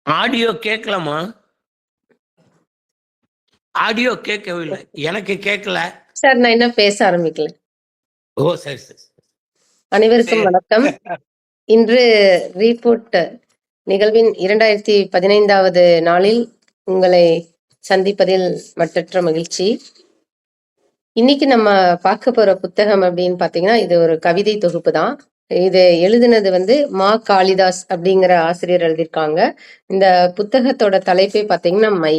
Audio கேட்கலாமா? Audio கேட்கவில்லை. எனக்கு கேட்கல. சார் நான் இன்னும் பேச ஆரம்பிக்கல. ஓ! சரி, சரி. அனைவருக்கும் வணக்கம். இன்று ரீபோர்ட் நிகழ்வின் 2015வது நாளில் உங்களை சந்திப்பதில் மற்றற்ற மகிழ்ச்சி. இன்னைக்கு நம்ம பார்க்க போற புத்தகம் அப்படின்னு பார்த்தீங்கன்னா, இது ஒரு கவிதை தொகுப்பு தான். இது எழுதினது வந்து மா. காளிதாஸ் அப்படிங்கிற ஆசிரியர் எழுதியிருக்காங்க. இந்த புத்தகத்தோட தலைப்பே பார்த்தீங்கன்னா மை.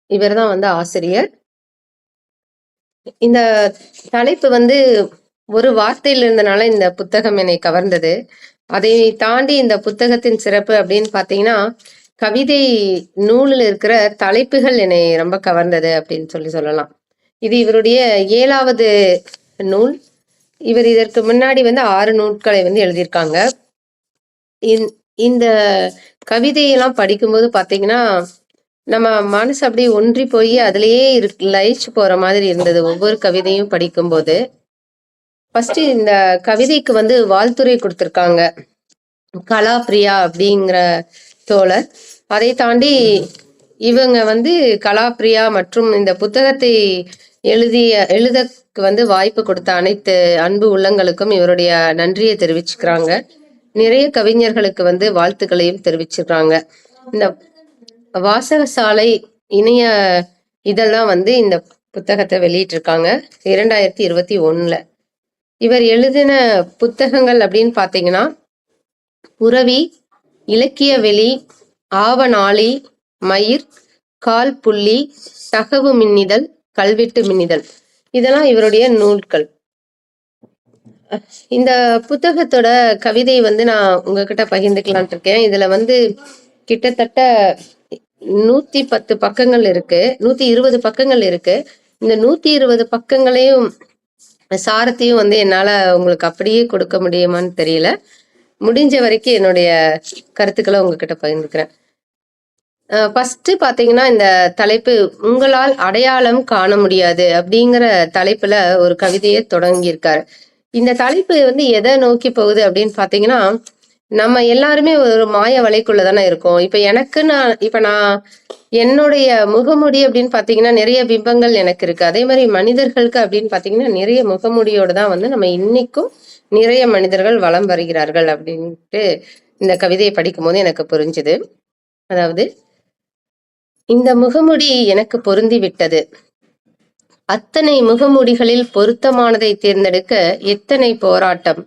இவர் தான் வந்து ஆசிரியர். இந்த தலைப்பு வந்து ஒரு வார்த்தையில் இருந்தனால இந்த புத்தகம் என்னை கவர்ந்தது. அதை தாண்டி இந்த புத்தகத்தின் சிறப்பு அப்படின்னு பார்த்தீங்கன்னா, கவிதை நூலில் இருக்கிற தலைப்புகள் என்னை ரொம்ப கவர்ந்தது அப்படின்னு சொல்லலாம். இது இவருடைய 7வது நூல். இவர் இதற்கு முன்னாடி வந்து 6 நூல்களை வந்து எழுதியிருக்காங்க. இந்த கவிதையெல்லாம் படிக்கும்போது பார்த்தீங்கன்னா, நம்ம மனசு அப்படியே ஒன்றி போய் அதுலயே லயிச்சு போற மாதிரி இருந்தது ஒவ்வொரு கவிதையும் படிக்கும்போது. ஃபர்ஸ்ட் இந்த கவிதைக்கு வந்து வாழ்த்துரை கொடுத்திருக்காங்க கலாப்ரியா அப்படிங்கிற தோழர். அதை தாண்டி இவங்க வந்து கலாப்ரியா மற்றும் இந்த புத்தகத்தை எழுதக்கு வந்து வாய்ப்பு கொடுத்த அனைத்து அன்பு உள்ளங்களுக்கும் இவருடைய நன்றியை தெரிவிச்சுக்கிறாங்க. நிறைய கவிஞர்களுக்கு வந்து வாழ்த்துக்களையும் தெரிவிச்சிருக்காங்க. இந்த வாசகசாலை இணைய இதெல்லாம் வந்து இந்த புத்தகத்தை வெளியிட்டிருக்காங்க 2021ல. இவர் எழுதின புத்தகங்கள் அப்படின்னு பார்த்தீங்கன்னா, உறவி, இலக்கிய வெளி, ஆவநாளி, மயிர், கால் புள்ளி, தகவு மின்னிதழ், கல்வெட்டு மின்னிதழ், இதெல்லாம் இவருடைய நூல்கள். இந்த புத்தகத்தோட கவிதை வந்து நான் உங்ககிட்ட பகிர்ந்துக்கலான் இருக்கேன். இதுல வந்து கிட்டத்தட்ட 110 பக்கங்கள் இருக்கு, 120 பக்கங்கள் இருக்கு. இந்த 120 பக்கங்களையும் சாரத்தையும் வந்து என்னால உங்களுக்கு அப்படியே கொடுக்க முடியுமான்னு தெரியல. முடிஞ்ச வரைக்கும் என்னுடைய கருத்துக்களை உங்ககிட்ட பகிர்ந்துக்கிறேன். ஃபர்ஸ்ட் பாத்தீங்கன்னா, இந்த தலைப்பு உங்களால் அடையாளம் காண முடியாது அப்படிங்கிற தலைப்புல ஒரு கவிதையை தொடங்கியிருக்காரு. இந்த தலைப்பு வந்து எதை நோக்கி போகுது அப்படின்னு பாத்தீங்கன்னா, நம்ம எல்லாருமே ஒரு மாய வலைக்குள்ள தானே இருக்கோம். இப்ப நான் என்னுடைய முகமுடி அப்படின்னு பாத்தீங்கன்னா நிறைய பிம்பங்கள் எனக்கு இருக்கு. அதே மாதிரி மனிதர்களுக்கு அப்படின்னு பாத்தீங்கன்னா நிறைய முகமுடியோட தான் வந்து நம்ம இன்னைக்கும் நிறைய மனிதர்கள் வலம் வருகிறார்கள் அப்படின்ட்டு இந்த கவிதையை படிக்கும் போது எனக்கு புரிஞ்சுது. அதாவது, இந்த முகமுடி எனக்கு பொருந்தி விட்டது. அத்தனை முகமூடிகளில் பொருத்தமானதை தேர்ந்தெடுக்க எத்தனை போராட்டம்,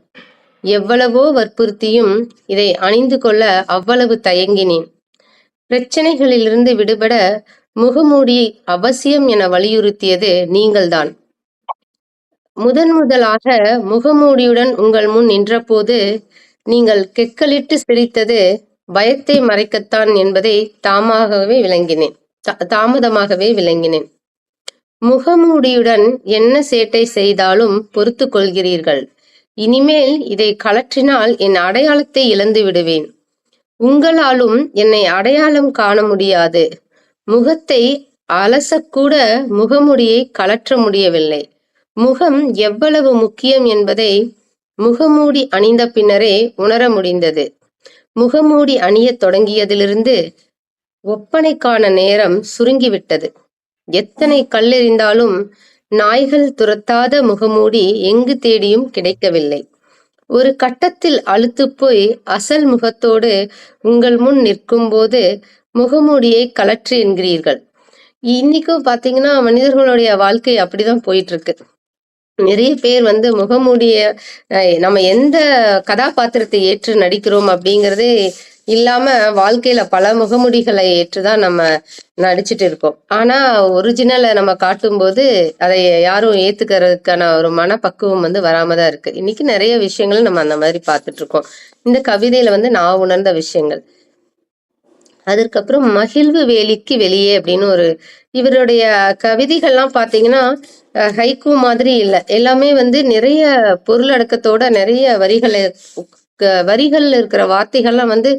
எவ்வளவோ வற்புறுத்தியும் இதை அணிந்து கொள்ள அவ்வளவு தயங்கினேன். பிரச்சனைகளிலிருந்து விடுபட முகமூடி அவசியம் என வலியுறுத்தியது நீங்கள்தான். முதலாக முகமூடியுடன் உங்கள் முன் நின்றபோது நீங்கள் கெக்கலிட்டு சிரித்தது பயத்தை மறைக்கத்தான் என்பதை தாமதமாகவே விளங்கினேன். முகமூடியுடன் என்ன சேட்டை செய்தாலும் பொறுத்து கொள்கிறீர்கள். இனிமேல் இதை கழற்றினால் என் அடையாளத்தை இழந்து விடுவேன். உங்களாலும் என்னை அடையாளம் காண முடியாது. முகத்தை அலசக்கூட முகமுடியை கழற்ற முடியவில்லை. முகம் எவ்வளவு முக்கியம் என்பதை முகமூடி அணிந்த பின்னரே உணர முடிந்தது. முகமூடி அணியத் தொடங்கியதிலிருந்து ஒப்பனைக்கான நேரம் சுருங்கிவிட்டது. எத்தனை கல்லெறிந்தாலும் நாய்கள் துரத்தாத முகமூடி எங்கு தேடியும் கிடைக்கவில்லை. ஒரு கட்டத்தில் அலுத்துப் போய் அசல் முகத்தோடு உங்கள் முன் நிற்கும் போது முகமூடியை கழற்று என்கிறீர்கள். இன்னைக்கும் பாத்தீங்கன்னா மனிதர்களுடைய வாழ்க்கை அப்படிதான் போயிட்டு இருக்கு. நிறைய பேர் வந்து முகமூடிய நம்ம எந்த கதாபாத்திரத்தை ஏற்று நடிக்கிறோம் அப்படிங்கிறதே இல்லாம வாழ்க்கையில பல முகமுடிகளை ஏற்றுதான் நம்ம நடிச்சுட்டு இருக்கோம். ஆனா ஒரிஜினலை நம்ம காட்டும்போது அதை யாரும் ஏத்துக்கிறதுக்கான ஒரு மனப்பக்குவம் வந்து வராமதான் இருக்கு. இன்னைக்கு நிறைய விஷயங்கள் நம்ம அந்த மாதிரி பார்த்துட்டு இருக்கோம். இந்த கவிதையில வந்து நான் உணர்ந்த விஷயங்கள். அதற்கப்புறம் மகிழ்வு வேலிக்கு வெளியே அப்படின்னு இவருடைய கவிதைகள்லாம் பாத்தீங்கன்னா ஹைக்கூ மாதிரி இல்லை, எல்லாமே வந்து நிறைய பொருளடக்கத்தோட நிறைய வரிகள்ல இருக்கிற வார்த்தைகள்லாம் வந்து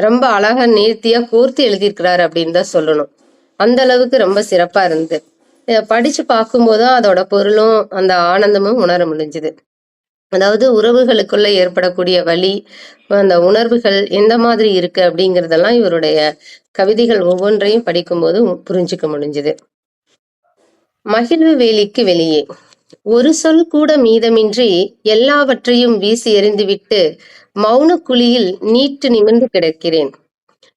ரொம்ப அழகா நேர்த்தியா கோர்த்து எழுதியிருக்கிறாரு அப்படின்னு தான் சொல்லணும். அந்த அளவுக்கு ரொம்ப சிறப்பா இருந்தது. படிச்சு பார்க்கும்போதுதான் அதோட பொருளும் அந்த ஆனந்தமும் உணர முடிஞ்சுது. அதாவது உறவுகளுக்குள்ள ஏற்படக்கூடிய வலி, அந்த உணர்வுகள் எந்த மாதிரி இருக்கு அப்படிங்கிறதெல்லாம் இவருடைய கவிதைகள் ஒவ்வொன்றையும் படிக்கும்போது புரிஞ்சுக்க முடிஞ்சுது. மகிழ்வு வேலிக்கு வெளியே. ஒரு சொல் கூட மீதமின்றி எல்லாவற்றையும் வீசி எறிந்துவிட்டு மௌன குழியில் நீட்டு நிமிர்ந்து கிடக்கிறேன்.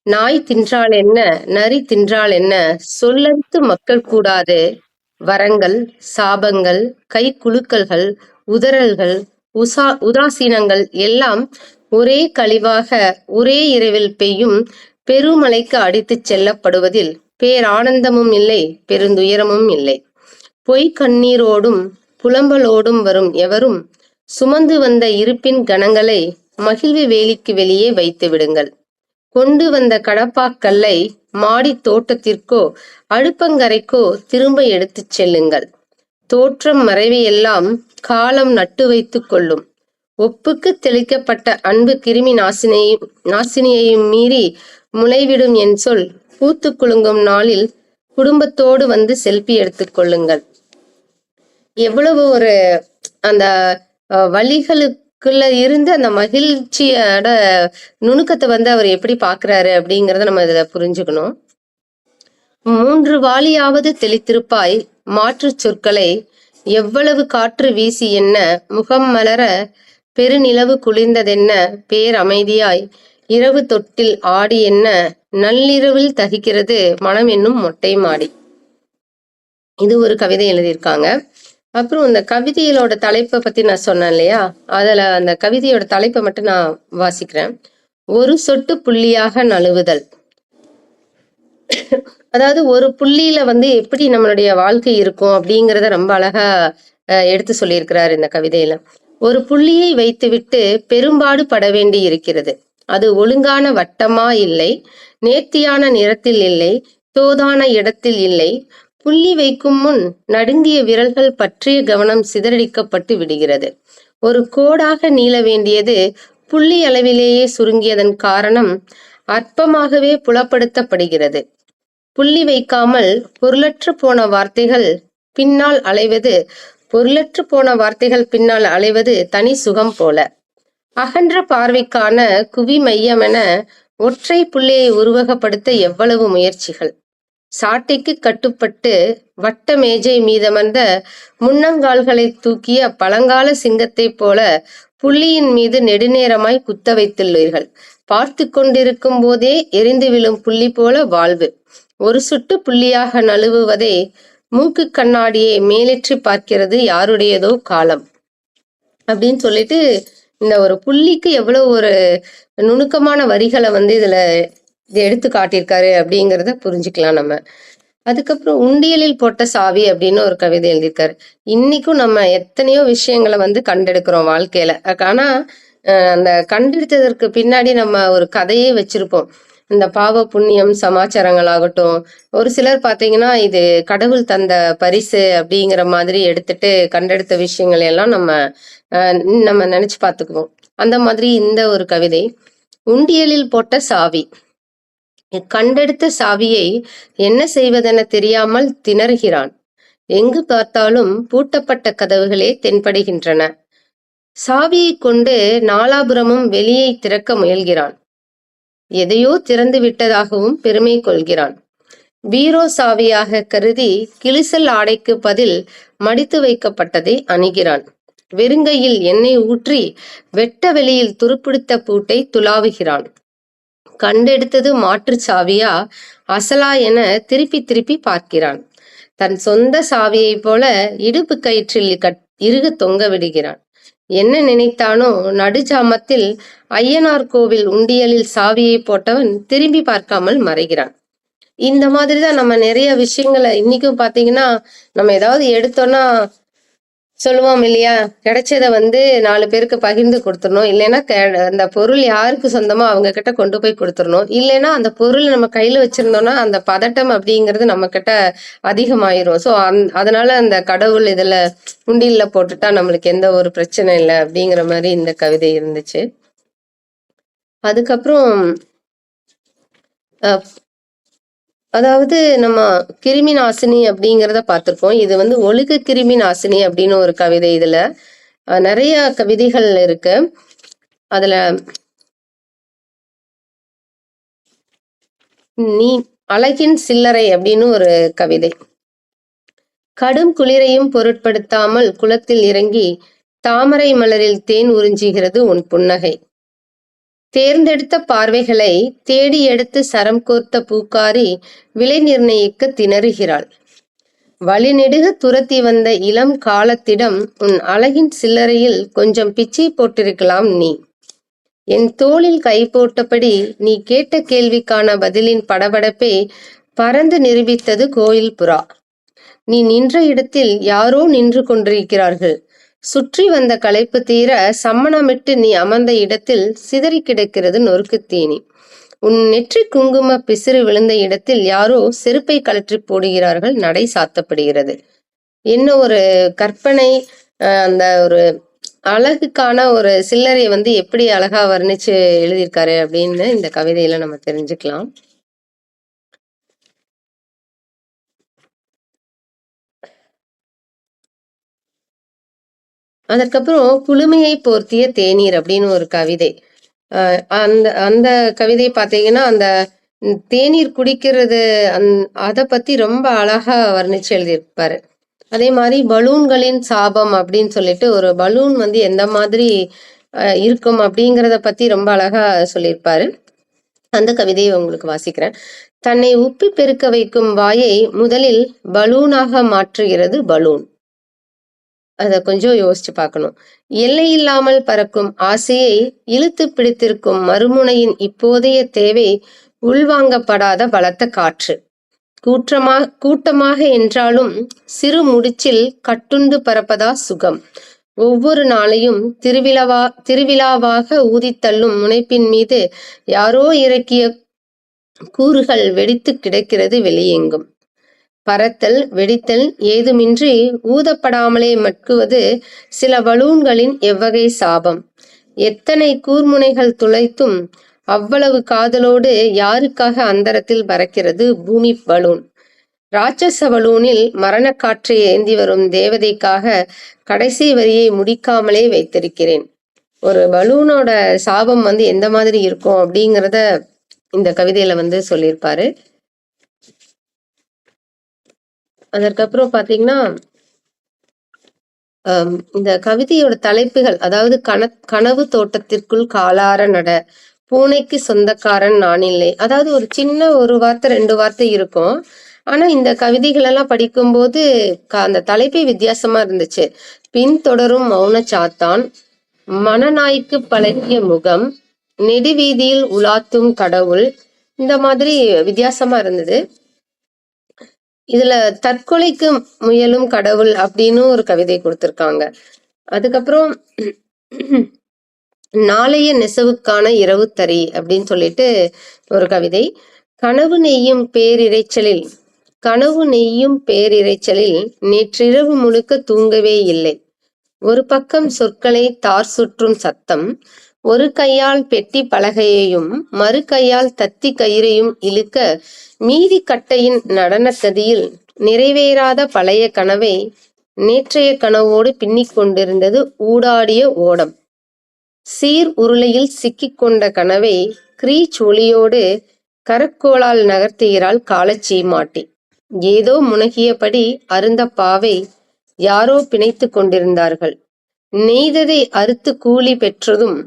நாய் தின்றால் என்ன, நரி தின்றால் என்ன, சொல்லறுத்து மக்கள் கூடாது வரங்கள், சாபங்கள், கை குலுக்கல்கள், உதறல்கள், உதாசீனங்கள் எல்லாம் ஒரே கழிவாக ஒரே இரவில் பெய்யும் பெருமழைக்கு அடித்துச் செல்லப்படுவதில் பேரானந்தமும் இல்லை, பெருந்துயரமும் இல்லை. பொய் கண்ணீரோடும் புலம்பலோடும் வரும் எவரும் சுமந்து வந்த இருப்பின் கணங்களை மகிழ்வு வேலிக்கு வெளியே வைத்து விடுங்கள். கொண்டு வந்த கடப்பாக்கல்லை மாடி தோட்டத்திற்கோ அடுப்பங்கரைக்கோ திரும்ப எடுத்துச் செல்லுங்கள். தோற்றம் மறைவையெல்லாம் காலம் நட்டு வைத்து கொள்ளும். ஒப்புக்கு தெளிக்கப்பட்ட அன்பு கிருமி நாசினியையும் மீறி முளைவிடும் என் சொல் பூத்து குலுங்கும் நாளில் குடும்பத்தோடு வந்து செல்ஃபி எடுத்துக் கொள்ளுங்கள். எவ்வளவு ஒரு அந்த வழிகளுக்குள்ள இருந்து அந்த மகிழ்ச்சியோட நுணுக்கத்தை வந்து அவர் எப்படி பாக்குறாரு அப்படிங்கிறத நம்ம இதில் புரிஞ்சுக்கணும். 3 வாளியாவது தெளித்திருப்பாய் மாற்று சொற்களை எவ்வளவு காற்று வீசி என்ன முகம் மலர பெருநிலவு குளிர்ந்ததென்ன பேரமைதியாய் இரவு தொட்டில் ஆடி என்ன நள்ளிரவில் தகிக்கிறது மனம் என்னும் மொட்டை மாடி. இது ஒரு கவிதை எழுதியிருக்காங்க. அப்புறம் இந்த கவிதைகளோட தலைப்பை பத்தி நான் சொன்னேன் இல்லையா, அதுல அந்த கவிதையோட தலைப்பை மட்டும் நான் வாசிக்கிறேன். ஒரு சொட்டு புள்ளியாக நழுவுதல். அதாவது ஒரு புள்ளியில வந்து எப்படி நம்மளுடைய வாழ்க்கை இருக்கும் அப்படிங்கிறத ரொம்ப அழகா எடுத்து சொல்லியிருக்கிறார் இந்த கவிதையில. ஒரு புள்ளியை வைத்துவிட்டு பெரும்பாடு பட வேண்டி இருக்கிறது. அது ஒழுங்கான வட்டமா இல்லை, நேர்த்தியான நிறத்தில் இல்லை, தோதான இடத்தில் இல்லை. புள்ளி வைக்கும் முன் நடுங்கிய விரல்கள் பற்றிய கவனம் சிதறடிக்கப்பட்டு விடுகிறது. ஒரு கோடாக நீள வேண்டியது புள்ளி அளவிலேயே சுருங்கியதன் காரணம் அற்பமாகவே புலப்படுத்தப்படுகிறது. புள்ளி வைக்காமல் பொருளற்று போன வார்த்தைகள் பின்னால் அலைவது தனி சுகம் போல. அகன்ற பார்வைக்கான குவி மையமென ஒற்றை புள்ளியை உருவகப்படுத்த எவ்வளவு முயற்சிகள். சாட்டைக்கு கட்டுப்பட்டு வட்ட மேஜை மீதமர்ந்த முன்னங்கால்களை தூக்கிய பழங்கால சிங்கத்தை போல புள்ளியின் மீது நெடுநேரமாய் குத்த வைத்துள்ளீர்கள். பார்த்து கொண்டிருக்கும் போதே எரிந்து விழும் புள்ளி போல வாழ்வு. ஒரு சொட்டு புள்ளியாக நழுவுவதை மூக்கு கண்ணாடியை மேலேற்றி பார்க்கிறது யாருடையதோ காலம் அப்படின்னு சொல்லிட்டு இந்த ஒரு புள்ளிக்கு எவ்வளவு ஒரு நுணுக்கமான வரிகளை வந்து இதுல எடுத்து காட்டியிருக்காரு அப்படிங்கிறத புரிஞ்சுக்கலாம் நம்ம. அதுக்கப்புறம் உண்டியலில் போட்ட சாவி அப்படின்னு ஒரு கவிதை எழுதியிருக்காரு. இன்னைக்கும் நம்ம எத்தனையோ விஷயங்களை வந்து கண்டெடுக்கிறோம் வாழ்க்கையில. ஆனா அந்த கண்டெடுத்ததற்கு பின்னாடி நம்ம ஒரு கதையே வச்சிருப்போம். இந்த பாவ புண்ணியம் சமாச்சாரங்கள் ஆகட்டும், ஒரு சிலர் பாத்தீங்கன்னா இது கடவுள் தந்த பரிசு அப்படிங்கிற மாதிரி எடுத்துட்டு கண்டெடுத்த விஷயங்கள் எல்லாம் நம்ம நினைச்சு பார்த்துக்குவோம். அந்த மாதிரி இந்த ஒரு கவிதை, உண்டியலில் போட்ட சாவி. கண்டெடுத்த சாவியை என்ன செய்வதென தெரியாமல் திணறுகிறான். எங்கு பார்த்தாலும் பூட்டப்பட்ட கதவுகளே தென்படுகின்றன. சாவியை கொண்டு நாலாபுரமும் வெளியை திறக்க முயல்கிறான். எதையோ திறந்து விட்டதாகவும் பெருமை கொள்கிறான். பீரோ சாவியாக கருதி கிழிசல் ஆடைக்கு பதில் மடித்து வைக்கப்பட்டதை அணுகிறான். வெறுங்கையில் எண்ணெய் ஊற்றி வெட்ட வெளியில் துருப்பிடித்த பூட்டை துளாவுகிறான். கண்டெடுத்தது மாற்று சாவியா அசலா என திருப்பி திருப்பி பார்க்கிறான். தன் சொந்த சாவியை போல இடுப்பு கயிற்றில் இறுக தொங்க விடுகிறான். என்ன நினைத்தானோ நடுஜாமத்தில் ஐயனார் கோவில் உண்டியலில் சாவியை போட்டவன் திரும்பி பார்க்காமல் மறைகிறான். இந்த மாதிரிதான் நம்ம நிறைய விஷயங்களை இன்னைக்கும் பாத்தீங்கன்னா நம்ம ஏதாவது எடுத்தோம்னா சொல்லுவோம் இல்லையா, கிடைச்சதை வந்து 4 பேருக்கு பகிர்ந்து கொடுத்துடணும், இல்லைன்னா அந்த பொருள் யாருக்கு சொந்தமோ அவங்க கிட்ட கொண்டு போய் கொடுத்துடணும், இல்லைன்னா அந்த பொருள் நம்ம கையில வச்சிருந்தோம்னா அந்த பதட்டம் அப்படிங்கிறது நம்ம கிட்ட அதிகமாயிரும். ஸோ அதனால அந்த கடவுள் இதுல உண்டியல்ல போட்டுட்டா நம்மளுக்கு எந்த ஒரு பிரச்சனை இல்லை அப்படிங்கிற மாதிரி இந்த கவிதை இருந்துச்சு. அதுக்கப்புறம் அதாவது நம்ம கிருமி நாசினி அப்படிங்கிறத பார்த்திருக்கோம். இது வந்து ஒழுக்க கிருமி நாசினி அப்படின்னு ஒரு கவிதை. இதுல நிறைய கவிதைகள் இருக்கு. அதுல நீ அழகின் சில்லறை அப்படின்னு ஒரு கவிதை. கடும் குளிரையும் பொருட்படுத்தாமல் குளத்தில் இறங்கி தாமரை மலரில் தேன் உறிஞ்சுகிறது உன் புன்னகை. தேர்ந்தெடுத்த பார்வைகளை தேடி எடுத்து சரம் கோர்த்த பூக்காரி விலை நிர்ணயிக்க திணறுகிறாள். வழிநெடுக துரத்தி வந்த இளம் காலத்திடம் உன் அழகின் சில்லறையில் கொஞ்சம் பிச்சை போட்டிருக்கலாம் நீ. என் தோளில் கை போட்டபடி நீ கேட்ட கேள்விக்கான பதிலின் படபடப்பை பறந்து நிரூபித்தது கோயில் புறா. நீ நின்ற இடத்தில் யாரோ நின்று கொண்டிருக்கிறார்கள். சுற்றி வந்த களைப்பு தீர சம்மணமிட்டு நீ அமர்ந்த இடத்தில் சிதறி கிடக்கிறது நொறுக்கு தீனி. உன் நெற்றி குங்கும பிசிறு விழுந்த இடத்தில் யாரோ செருப்பை கழற்றி போடுகிறார்கள். நடை சாத்தப்படுகிறது. என்ன ஒரு கற்பனை! அந்த ஒரு அழகுக்கான ஒரு சில்லறை எப்படி அழகா வர்ணிச்சு எழுதியிருக்காரு அப்படின்னு இந்த கவிதையில நம்ம தெரிஞ்சுக்கலாம். அதற்கப்புறம் குளுமையை போர்த்திய தேநீர் அப்படின்னு ஒரு கவிதை. அந்த அந்த கவிதை பார்த்தீங்கன்னா, அந்த தேநீர் குடிக்கிறது அதை பத்தி ரொம்ப அழகா வர்ணிச்சு எழுதியிருப்பாரு. அதே மாதிரி பலூன்களின் சாபம் அப்படின்னு சொல்லிட்டு ஒரு பலூன் எந்த மாதிரி இருக்கும் அப்படிங்கிறத பத்தி ரொம்ப அழகா சொல்லியிருப்பாரு. அந்த கவிதையை உங்களுக்கு வாசிக்கிறேன். தன்னை உப்பி பெருக்க வைக்கும் வாயை முதலில் பலூனாக மாற்றுகிறது பலூன். அதை கொஞ்சம் யோசிச்சு பார்க்கணும். எல்லையில்லாமல் பறக்கும் ஆசையை இழுத்து பிடித்திருக்கும் மறுமுனையின் இப்போதைய தேவை உள்வாங்கப்படாத பலத்த காற்று. கூட்டமாக என்றாலும் சிறு முடிச்சில் கட்டுண்டு பறப்பதா சுகம். ஒவ்வொரு நாளையும் திருவிழாவாக ஊதித்தள்ளும் முனைப்பின் மீது யாரோ இறக்கிய கூறுகள் வெடித்து கிடக்கிறது வெளியெங்கும். பறத்தல் வெடித்தல் ஏதுமின்றி ஊதப்படாமலே மட்குவது சில பலூன்களின் எவ்வகை சாபம். எத்தனை கூர்முனைகள் துளைத்தும் அவ்வளவு காதலோடு யாருக்காக அந்தரத்தில் பறக்கிறது பூமி பலூன். ராட்சச பலூனில் மரணக்காற்றை ஏந்தி வரும் தேவதைக்காக கடைசி வரியை முடிக்காமலே வைத்திருக்கிறேன். ஒரு பலூனோட சாபம் எந்த மாதிரி இருக்கும் அப்படிங்கிறத இந்த கவிதையில சொல்லியிருப்பாரு. அதற்கப்புறம் பாத்தீங்கன்னா, இந்த கவிதையோட தலைப்புகள், அதாவது கனவு தோட்டத்திற்குள் காலார நட, பூனைக்கு சொந்தக்காரன் நான் இல்லை. அதாவது ஒரு சின்ன ஒரு வார்த்தை 2 வார்த்தை இருக்கும். ஆனா இந்த கவிதைகள் எல்லாம் படிக்கும்போது அந்த தலைப்பே வித்தியாசமா இருந்துச்சு. பின் தொடரும் மௌன சாத்தான், மனநாய்க்கு பழகிய முகம், நெடுவீதியில் உலாத்தும் கடவுள், இந்த மாதிரி வித்தியாசமா இருந்தது. இதுல தற்கொலைக்கு முயலும் கடவுள் அப்படின்னு ஒரு கவிதை கொடுத்திருக்காங்க. அதுக்கப்புறம் நாளைய நெசவுக்கான இரவு தறி அப்படின்னு சொல்லிட்டு ஒரு கவிதை. கனவு நெய்யும் பேரிரைச்சலில் நேற்றிரவு முழுக்க தூங்கவே இல்லை. ஒரு பக்கம் சொற்களை தார் சுற்றும் சத்தம், ஒரு கையால் பெட்டி பலகையையும் மறு கையால் தத்தி கயிறையும் இழுக்க மீதி கட்டையின் நடனக்கதியில் நிறைவேறாத பழைய கனவை நேற்றைய கனவோடு பின்னிக் கொண்டிருந்தது ஊடாடிய ஓடம். சீர் உருளையில் சிக்கிக்கொண்ட கனவை கிரீச் ஒளியோடு கரக்கோளால் நகர்த்துகிறாள் காலச்சீமாட்டி. ஏதோ முனகியபடி அருந்த பாவை யாரோ பிணைத்து கொண்டிருந்தார்கள். நெய்ததை அறுத்து கூலி பெற்றதும்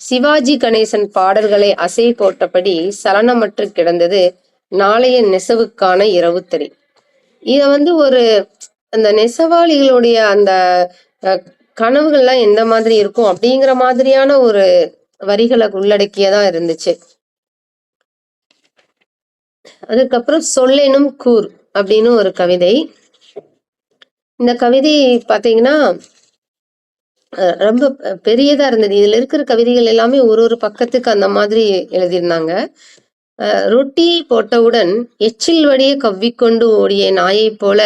சிவாஜி கணேசன் பாடல்களை அசை போட்டபடி சலனமற்று கிடந்தது நாளைய நெசவுக்கான இரவுத்தறி. இத ஒரு அந்த நெசவாளிகளுடைய அந்த கனவுகள்லாம் எந்த மாதிரி இருக்கும் அப்படிங்கிற மாதிரியான ஒரு வரிகளை உள்ளடக்கியதா இருந்துச்சு. அதுக்கப்புறம் சொல்லெனும் கூர் அப்படின்னு ஒரு கவிதை. இந்த கவிதை பாத்தீங்கன்னா ரொம்ப பெரியதா இருந்தது. இதுல இருக்கிற கவிதைகள் எல்லாமே ஒரு பக்கத்துக்கு அந்த மாதிரி எழுதியிருந்தாங்க. ரொட்டி போட்டவுடன் எச்சில் வடிய கவ்விக்கொண்டு ஓடிய நாயை போல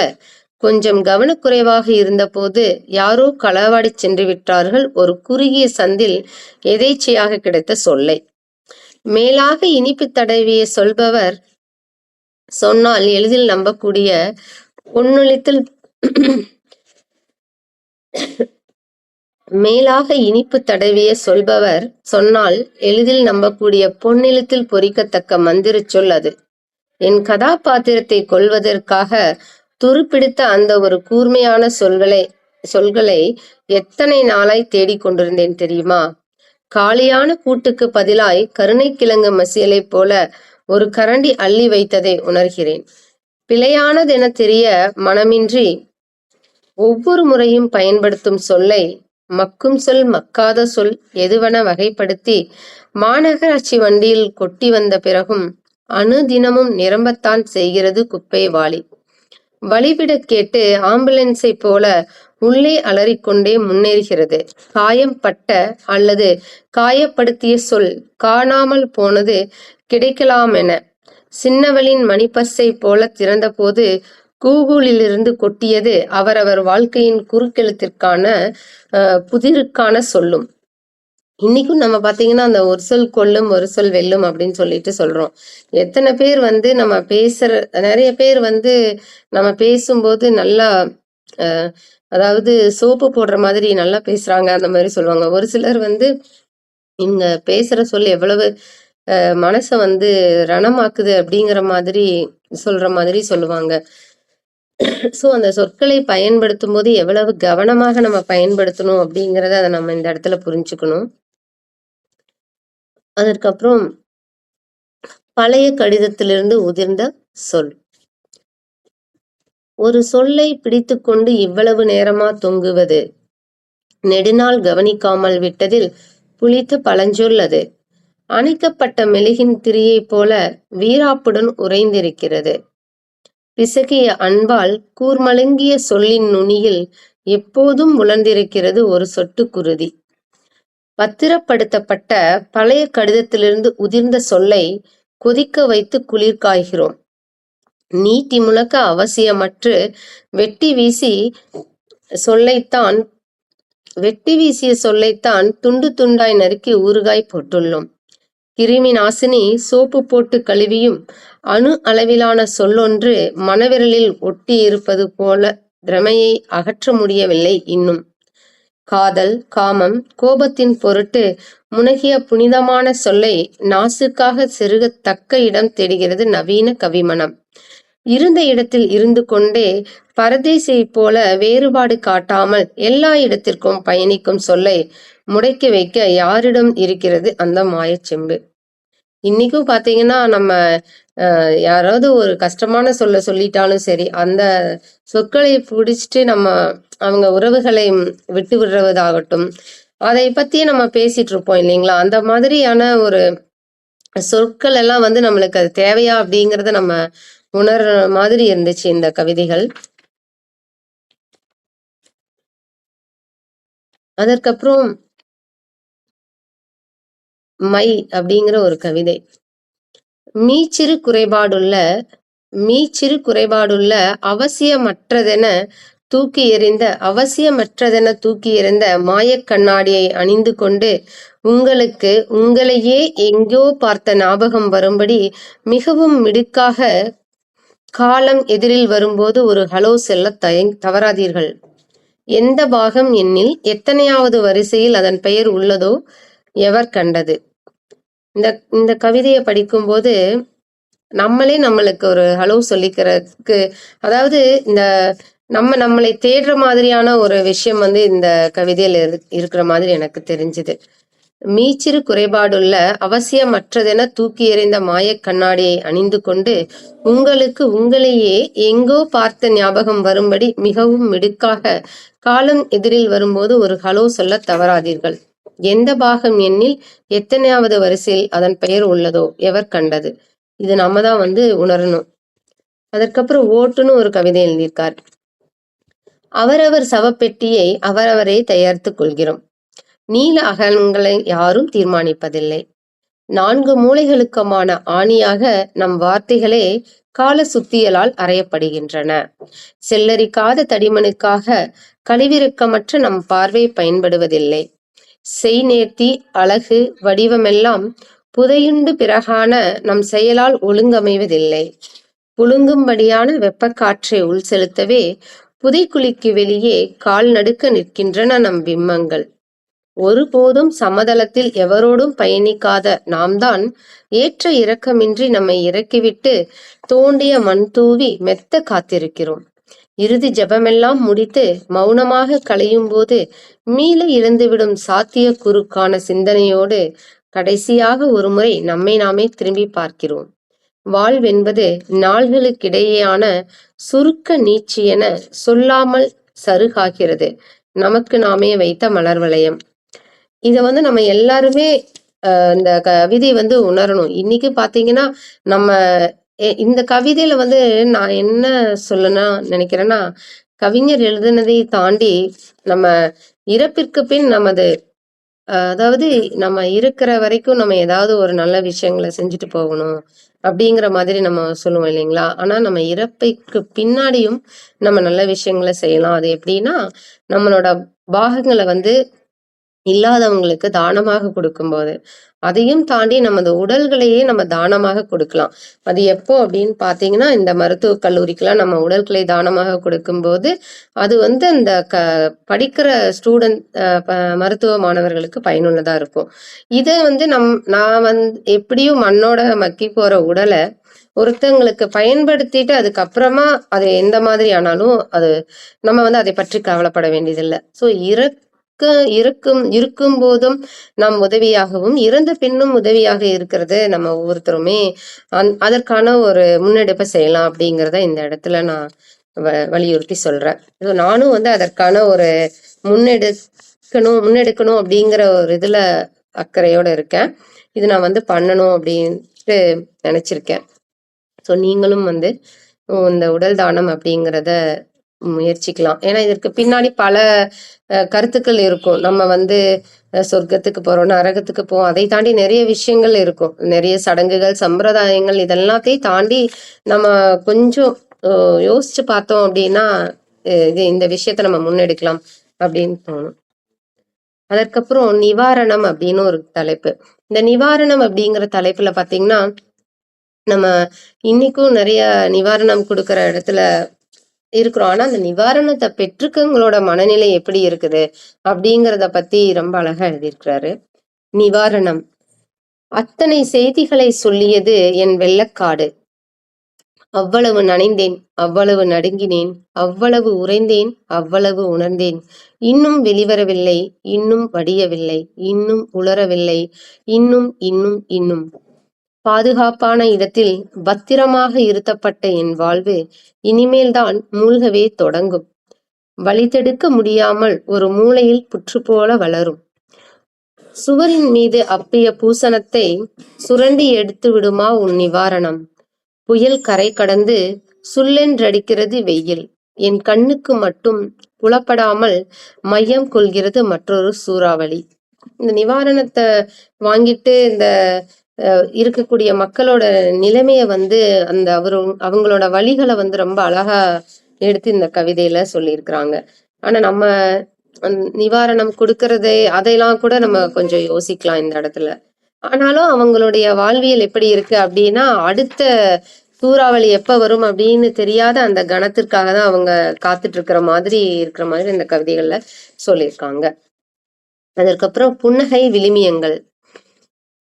கொஞ்சம் கவனக்குறைவாக இருந்தபோது யாரோ களவாடி சென்று விட்டார்கள் ஒரு குறுகிய சந்தில் எதேச்சையாக கிடைத்த சொல்லை. மேலாக இனிப்பு தடவிய சொல்பவர் சொன்னால் எளிதில் நம்பக்கூடிய பொன்னொழித்தில் மேலாக இனிப்பு தடவிய சொல்பவர் சொன்னால் எளிதில் நம்பக்கூடிய பொன்னெழுத்தில் பொறிக்கத்தக்க மந்திரச் சொல் அது. என் கதாபாத்திரத்தை கொல்வதற்காக துருப்பிடித்த அந்த ஒரு கூர்மையான சொல்களை எத்தனை நாளாய் தேடிக்கொண்டிருந்தேன் தெரியுமா? காலியான கூட்டுக்கு பதிலாய் கருணைக்கிழங்கு மசியலை போல ஒரு கரண்டி அள்ளி வைத்ததை உணர்கிறேன். பிழையானதென தெரிய மனமின்றி ஒவ்வொரு முறையும் பயன்படுத்தும் சொல்லை மக்கும் சொல் மக்காத சொல் எதுவென வகைப்படுத்தி மாநகராட்சி வண்டியில் கொட்டி வந்த பிறகும் அனுதினமும் நிரம்பத்தான் செய்கிறது குப்பை வாளி. வழிவிட கேட்டு ஆம்புலன்ஸை போல உள்ளே அலறிக்கொண்டே முன்னேறுகிறது. காயம் பட்ட அல்லது காயப்படுத்திய சொல் காணாமல் போனது கிடைக்கலாமென சின்னவளின் மணிப்பர்ஸை போல திறந்தபோது கூகுளிலிருந்து கொட்டியது அவரவர் வாழ்க்கையின் குறுக்கெழுத்திற்கான புதிருக்கான சொல்லும். இன்னைக்கும் நம்ம பாத்தீங்கன்னா அந்த ஒரு சொல் கொல்லும் ஒரு சொல் வெல்லும் அப்படின்னு சொல்லிட்டு சொல்றோம். எத்தனை பேர் நம்ம நிறைய பேர் நம்ம பேசும்போது நல்லா அதாவது சோப்பு போடுற மாதிரி நல்லா பேசுறாங்க அந்த மாதிரி சொல்லுவாங்க. ஒரு சிலர் இவங்க பேசுற சொல் எவ்வளவு மனசை ரணமாக்குது அப்படிங்கிற மாதிரி சொல்ற மாதிரி சொல்லுவாங்க. ஸோ அந்த சொற்களை பயன்படுத்தும் போது எவ்வளவு கவனமாக நம்ம பயன்படுத்தணும் அப்படிங்கிறத அதை நம்ம இந்த இடத்துல புரிஞ்சுக்கணும். அதற்கப்புறம் பழைய கடிதத்திலிருந்து உதிர்ந்த சொல். ஒரு சொல்லை பிடித்து கொண்டு இவ்வளவு நேரமா தொங்குவது? நெடுநாள் கவனிக்காமல் விட்டதில் புளித்த பழஞ்சொல் அது. அணைக்கப்பட்ட மெழுகின் திரியை போல வீராப்புடன் உறைந்திருக்கிறது. பிசகிய அன்பால் கூர்மழுங்கிய சொல்லின் நுனியில் எப்போதும் உலர்ந்திருக்கிறது ஒரு சொட்டு குருதி. பத்திரப்படுத்தப்பட்ட பழைய கடிதத்திலிருந்து உதிர்ந்த சொல்லை கொதிக்க வைத்து குளிர் காய்கிறோம். நீட்டி முழக்க அவசியமற்று வெட்டி வீசிய சொல்லைத்தான் துண்டு துண்டாய் நறுக்கி ஊறுகாய் போட்டுள்ளோம். கிருமி நாசினி சோப்பு போட்டு கழுவியும் அணு அளவிலான சொல்லொன்று மனவிரலில் ஒட்டி இருப்பது போல பிரமையை அகற்ற முடியவில்லை இன்னும். காதல், காமம், கோபத்தின் பொருட்டு முனகிய புனிதமான சொல்லை நாசுக்காக செருகத்தக்க இடம் தேடுகிறது நவீன கவிமனம். இருந்த இடத்தில் இருந்து கொண்டே பரதேசியை போல வேறுபாடு காட்டாமல் எல்லா இடத்திற்கும் பயணிக்கும் சொல்லை முடக்கி வைக்க யாரிடம் இருக்கிறது அந்த மாயச்செம்பு? இன்னைக்கும் பாத்தீங்கன்னா நம்ம யாராவது ஒரு கஷ்டமான சொல்லிட்டாலும் சரி, அந்த சொற்களை பிடிச்சிட்டு அவங்க உறவுகளை விட்டு விடுறதாகட்டும், அதை பத்தியே நம்ம பேசிட்டு இருப்போம் இல்லைங்களா? அந்த மாதிரியான ஒரு சொற்கள் எல்லாம் நம்மளுக்கு அது தேவையா அப்படிங்கறத நம்ம உணர்ற மாதிரி இருந்துச்சு இந்த கவிதைகள். அதற்கப்புறம் மை அப்படிங்கிற ஒரு கவிதை. மீச்சிறு குறைபாடுள்ள அவசியமற்றதென தூக்கி எறிந்த மாயக் கண்ணாடியை அணிந்து கொண்டு உங்களையே எங்கோ பார்த்த ஞாபகம் வரும்படி மிகவும் மிடுக்காக காலம் எதிரில் வரும்போது ஒரு ஹலோ செல்ல தவறாதீர்கள். எந்த பாகம் எண்ணில் எத்தனையாவது வரிசையில் அதன் பெயர் உள்ளதோ எவர் கண்டது? இந்த கவிதையை படிக்கும்போது நம்மளே நம்மளுக்கு ஒரு ஹலோ சொல்லிக்கிறதுக்கு, அதாவது இந்த நம்மளை தேடுற மாதிரியான ஒரு விஷயம் இந்த கவிதையில இருக்கிற மாதிரி எனக்கு தெரிஞ்சுது. மீச்சிறு குறைபாடுள்ள அவசியமற்றதென தூக்கி எறிந்த மாயக் கண்ணாடியை அணிந்து கொண்டு உங்களையே எங்கோ பார்த்த ஞாபகம் வரும்படி மிகவும் மிடுக்காக காலம் எதிரில் வரும்போது ஒரு ஹலோ சொல்ல தவறாதீர்கள். எந்த பாகம் எண்ணில் எத்தனையாவது வரிசையில் அதன் பெயர் உள்ளதோ எவர் கண்டது? இது நம்ம தான் உணரணும். அதற்கப்புறம் ஓட்டுன்னு ஒரு கவிதை எழுதியிருக்கார். அவரவர் சவப்பெட்டியை அவரவரே தயாரித்துக் கொள்கிறோம். நீல அகலங்களை யாரும் தீர்மானிப்பதில்லை. 4 மூலைகளுக்குமான ஆணியாக நம் வார்த்தைகளே கால சுத்தியலால் அறையப்படுகின்றன. செல்லரிக்காத தடிமனுக்காக கழிவிறக்கமற்ற நம் பார்வை பயன்படுவதில்லை. செய்நேர்த்தி, அழகு, வடிவமெல்லாம் புதையுண்டு பிறகான நம் செயலால் ஒழுங்கமைவதில்லை. புழுங்கும்படியான வெப்பக்காற்றை உள் செலுத்தவே புதைக்குழிக்கு வெளியே கால் நடுக்க நிற்கின்றன நம் பிம்பங்கள். ஒருபோதும் சமதளத்தில் எவரோடும் பயணிக்காத நாம் தான் ஏற்ற இறக்கமின்றி நம்மை இறக்கிவிட்டு தோண்டிய மண் தூவி மெத்த காத்திருக்கிறோம். இறுதி ஜெபமெல்லாம் முடித்து மௌனமாக களையும் போது மீள இழந்துவிடும் சாத்திய குறுக்கான சிந்தனையோடு கடைசியாக ஒருமுறை நம்மை நாமே திரும்பி பார்க்கிறோம். வாழ்வென்பது நாள்களுக்கிடையேயான சுருக்க நீட்சி என சொல்லாமல் சருகாகிறது நமக்கு நாமே வைத்த மலர் வளையம். இத நம்ம எல்லாருமே இந்த கவிதை உணரணும். இன்னைக்கு பாத்தீங்கன்னா நம்ம இந்த கவிதையில நான் என்ன சொல்லனா நினைக்கிறேன்னா, கவிஞர் எழுதுனதை தாண்டி நம்ம இறப்பிற்கு பின் நமது அதாவது நம்ம இருக்கிற வரைக்கும் நம்ம ஏதாவது ஒரு நல்ல விஷயங்களை செஞ்சுட்டு போகணும் அப்படிங்கிற மாதிரி நம்ம சொல்லுவோம் இல்லைங்களா? ஆனா நம்ம இறப்புக்கு பின்னாடியும் நம்ம நல்ல விஷயங்களை செய்யலாம். அது எப்படின்னா, நம்மளோட பாகங்களை இல்லாதவங்களுக்கு தானமாக கொடுக்கும்போது, அதையும் தாண்டி நமது உடல்களையே நம்ம தானமாக கொடுக்கலாம். அது எப்போ அப்படின்னு பார்த்தீங்கன்னா, இந்த மருத்துவக் கல்லூரிக்கெல்லாம் நம்ம உடல்களை தானமாக கொடுக்கும்போது, அது அந்த படிக்கிற ஸ்டூடெண்ட் மருத்துவ மாணவர்களுக்கு பயனுள்ளதா இருக்கும். இதை நான் எப்படியும் மண்ணோட மக்கி போற உடலை ஒருத்தங்களுக்கு பயன்படுத்திட்டு அதுக்கப்புறமா அது எந்த மாதிரி ஆனாலும் அது நம்ம அதை பற்றி கவலைப்பட வேண்டியதில்லை. ஸோ இருக்கும் போதும் நாம் உதவியாகவும் இறந்த பின்னும் உதவியாக இருக்கிறது நம்ம ஒவ்வொருத்தருமே அதற்கான ஒரு முன்னெடுப்பை செய்யலாம் அப்படிங்கிறத இந்த இடத்துல நான் வலியுறுத்தி சொல்றேன். நானும் அதற்கான ஒரு முன்னெடுக்கணும் அப்படிங்கிற ஒரு இதுல அக்கறையோட இருக்கேன். இது நான் பண்ணணும் அப்படின்ட்டு நினைச்சிருக்கேன். ஸோ நீங்களும் இந்த உடல் தானம் அப்படிங்கிறத முயற்சிக்கலாம். ஏன்னா இதற்கு பின்னாடி பல கருத்துக்கள் இருக்கும். நம்ம சொர்க்கத்துக்கு போறோம், நரகத்துக்கு போவோம், அதை தாண்டி நிறைய விஷயங்கள் இருக்கும். நிறைய சடங்குகள், சம்பிரதாயங்கள், இதெல்லாத்தையும் தாண்டி நம்ம கொஞ்சம் யோசிச்சு பார்த்தோம் அப்படின்னா இந்த விஷயத்த நம்ம முன்னெடுக்கலாம் அப்படின்னு தோணும். அதற்கப்புறம் நிவாரணம் அப்படின்னு ஒரு தலைப்பு. இந்த நிவாரணம் அப்படிங்கிற தலைப்புல பாத்தீங்கன்னா, நம்ம இன்னைக்கும் நிறைய நிவாரணம் கொடுக்கற இடத்துல இருக்கிறோம். ஆனா அந்த நிவாரணத்தை பெற்றுக்கவங்களோட மனநிலை எப்படி இருக்குது அப்படிங்கிறத பத்தி ரொம்ப அழகா எழுதியிருக்கிறாரு. நிவாரணம். அத்தனை செய்திகளை சொல்லியது என் வெள்ளக்காடு. அவ்வளவு நனைந்தேன், அவ்வளவு நடுங்கினேன், அவ்வளவு உறைந்தேன், அவ்வளவு உணர்ந்தேன். இன்னும் வெளிவரவில்லை, இன்னும் வடியவில்லை, இன்னும் உலரவில்லை, இன்னும் இன்னும் இன்னும். பாதுகாப்பான இடத்தில் பத்திரமாக இருத்தப்பட்ட என் வாழ்வு இனிமேல்தான் மூழ்கவே தொடங்கும். வழித்தெடுக்க முடியாமல் ஒரு மூலையில் புற்று போல வளரும். சுவரின் மீது அப்பிய பூசணத்தை சுரண்டி எடுத்து விடுமா உன் நிவாரணம்? புயல் கரை கடந்து சுல்லென்றடிக்கிறது வெயில். என் கண்ணுக்கு மட்டும் புலப்படாமல் மையம் கொள்கிறது மற்றொரு சூறாவளி. இந்த நிவாரணத்தை வாங்கிட்டு இந்த இருக்கக்கூடிய மக்களோட நிலைமைய அவங்களோட வழிகளை ரொம்ப அழகா எடுத்து இந்த கவிதையில சொல்லியிருக்கிறாங்க. ஆனா நம்ம நிவாரணம் கொடுக்கறதே அதையெல்லாம் கூட நம்ம கொஞ்சம் யோசிக்கலாம் இந்த இடத்துல. ஆனாலும் அவங்களுடைய வாழ்வியல் எப்படி இருக்கு அப்படின்னா, அடுத்த சூறாவளி எப்ப வரும் அப்படின்னு தெரியாத அந்த கணத்திற்காக தான் அவங்க காத்துட்டு இருக்கிற மாதிரி இந்த கவிதைகள்ல சொல்லியிருக்காங்க. அதற்கப்புறம் புன்னகை விளிமியங்கள்.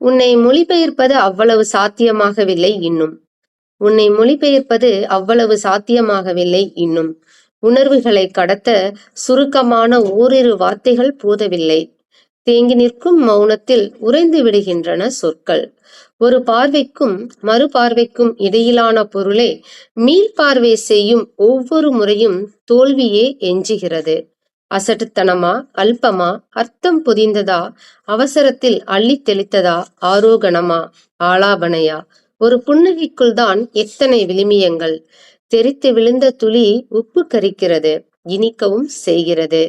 உன்னை மொழிபெயர்ப்பது அவ்வளவு சாத்தியமாகவில்லை இன்னும். உன்னை மொழிபெயர்ப்பது அவ்வளவு சாத்தியமாகவில்லை இன்னும். உணர்வுகளை கடத்த சுருக்கமான ஓரிரு வார்த்தைகள் போதவில்லை. தேங்கி நிற்கும் மௌனத்தில் உறைந்து விடுகின்றன சொற்கள். ஒரு பார்வைக்கும் மறுபார்வைக்கும் இடையிலான பொருளை மீள்பார்வை செய்யும் ஒவ்வொரு முறையும் தோல்வியே எஞ்சுகிறது. அசட்டுத்தனமா, அல்பமா, அர்த்தம் பொதிந்ததா, அவசரத்தில் அள்ளி தெளித்ததா, ஆரோகணமா, ஆலாபனையா? ஒரு புன்னகைக்குள் தான் எத்தனை விளிமியங்கள். தெரித்து விழுந்த துளி உப்பு கரிக்கிறது, இனிக்கவும் செய்கிறது.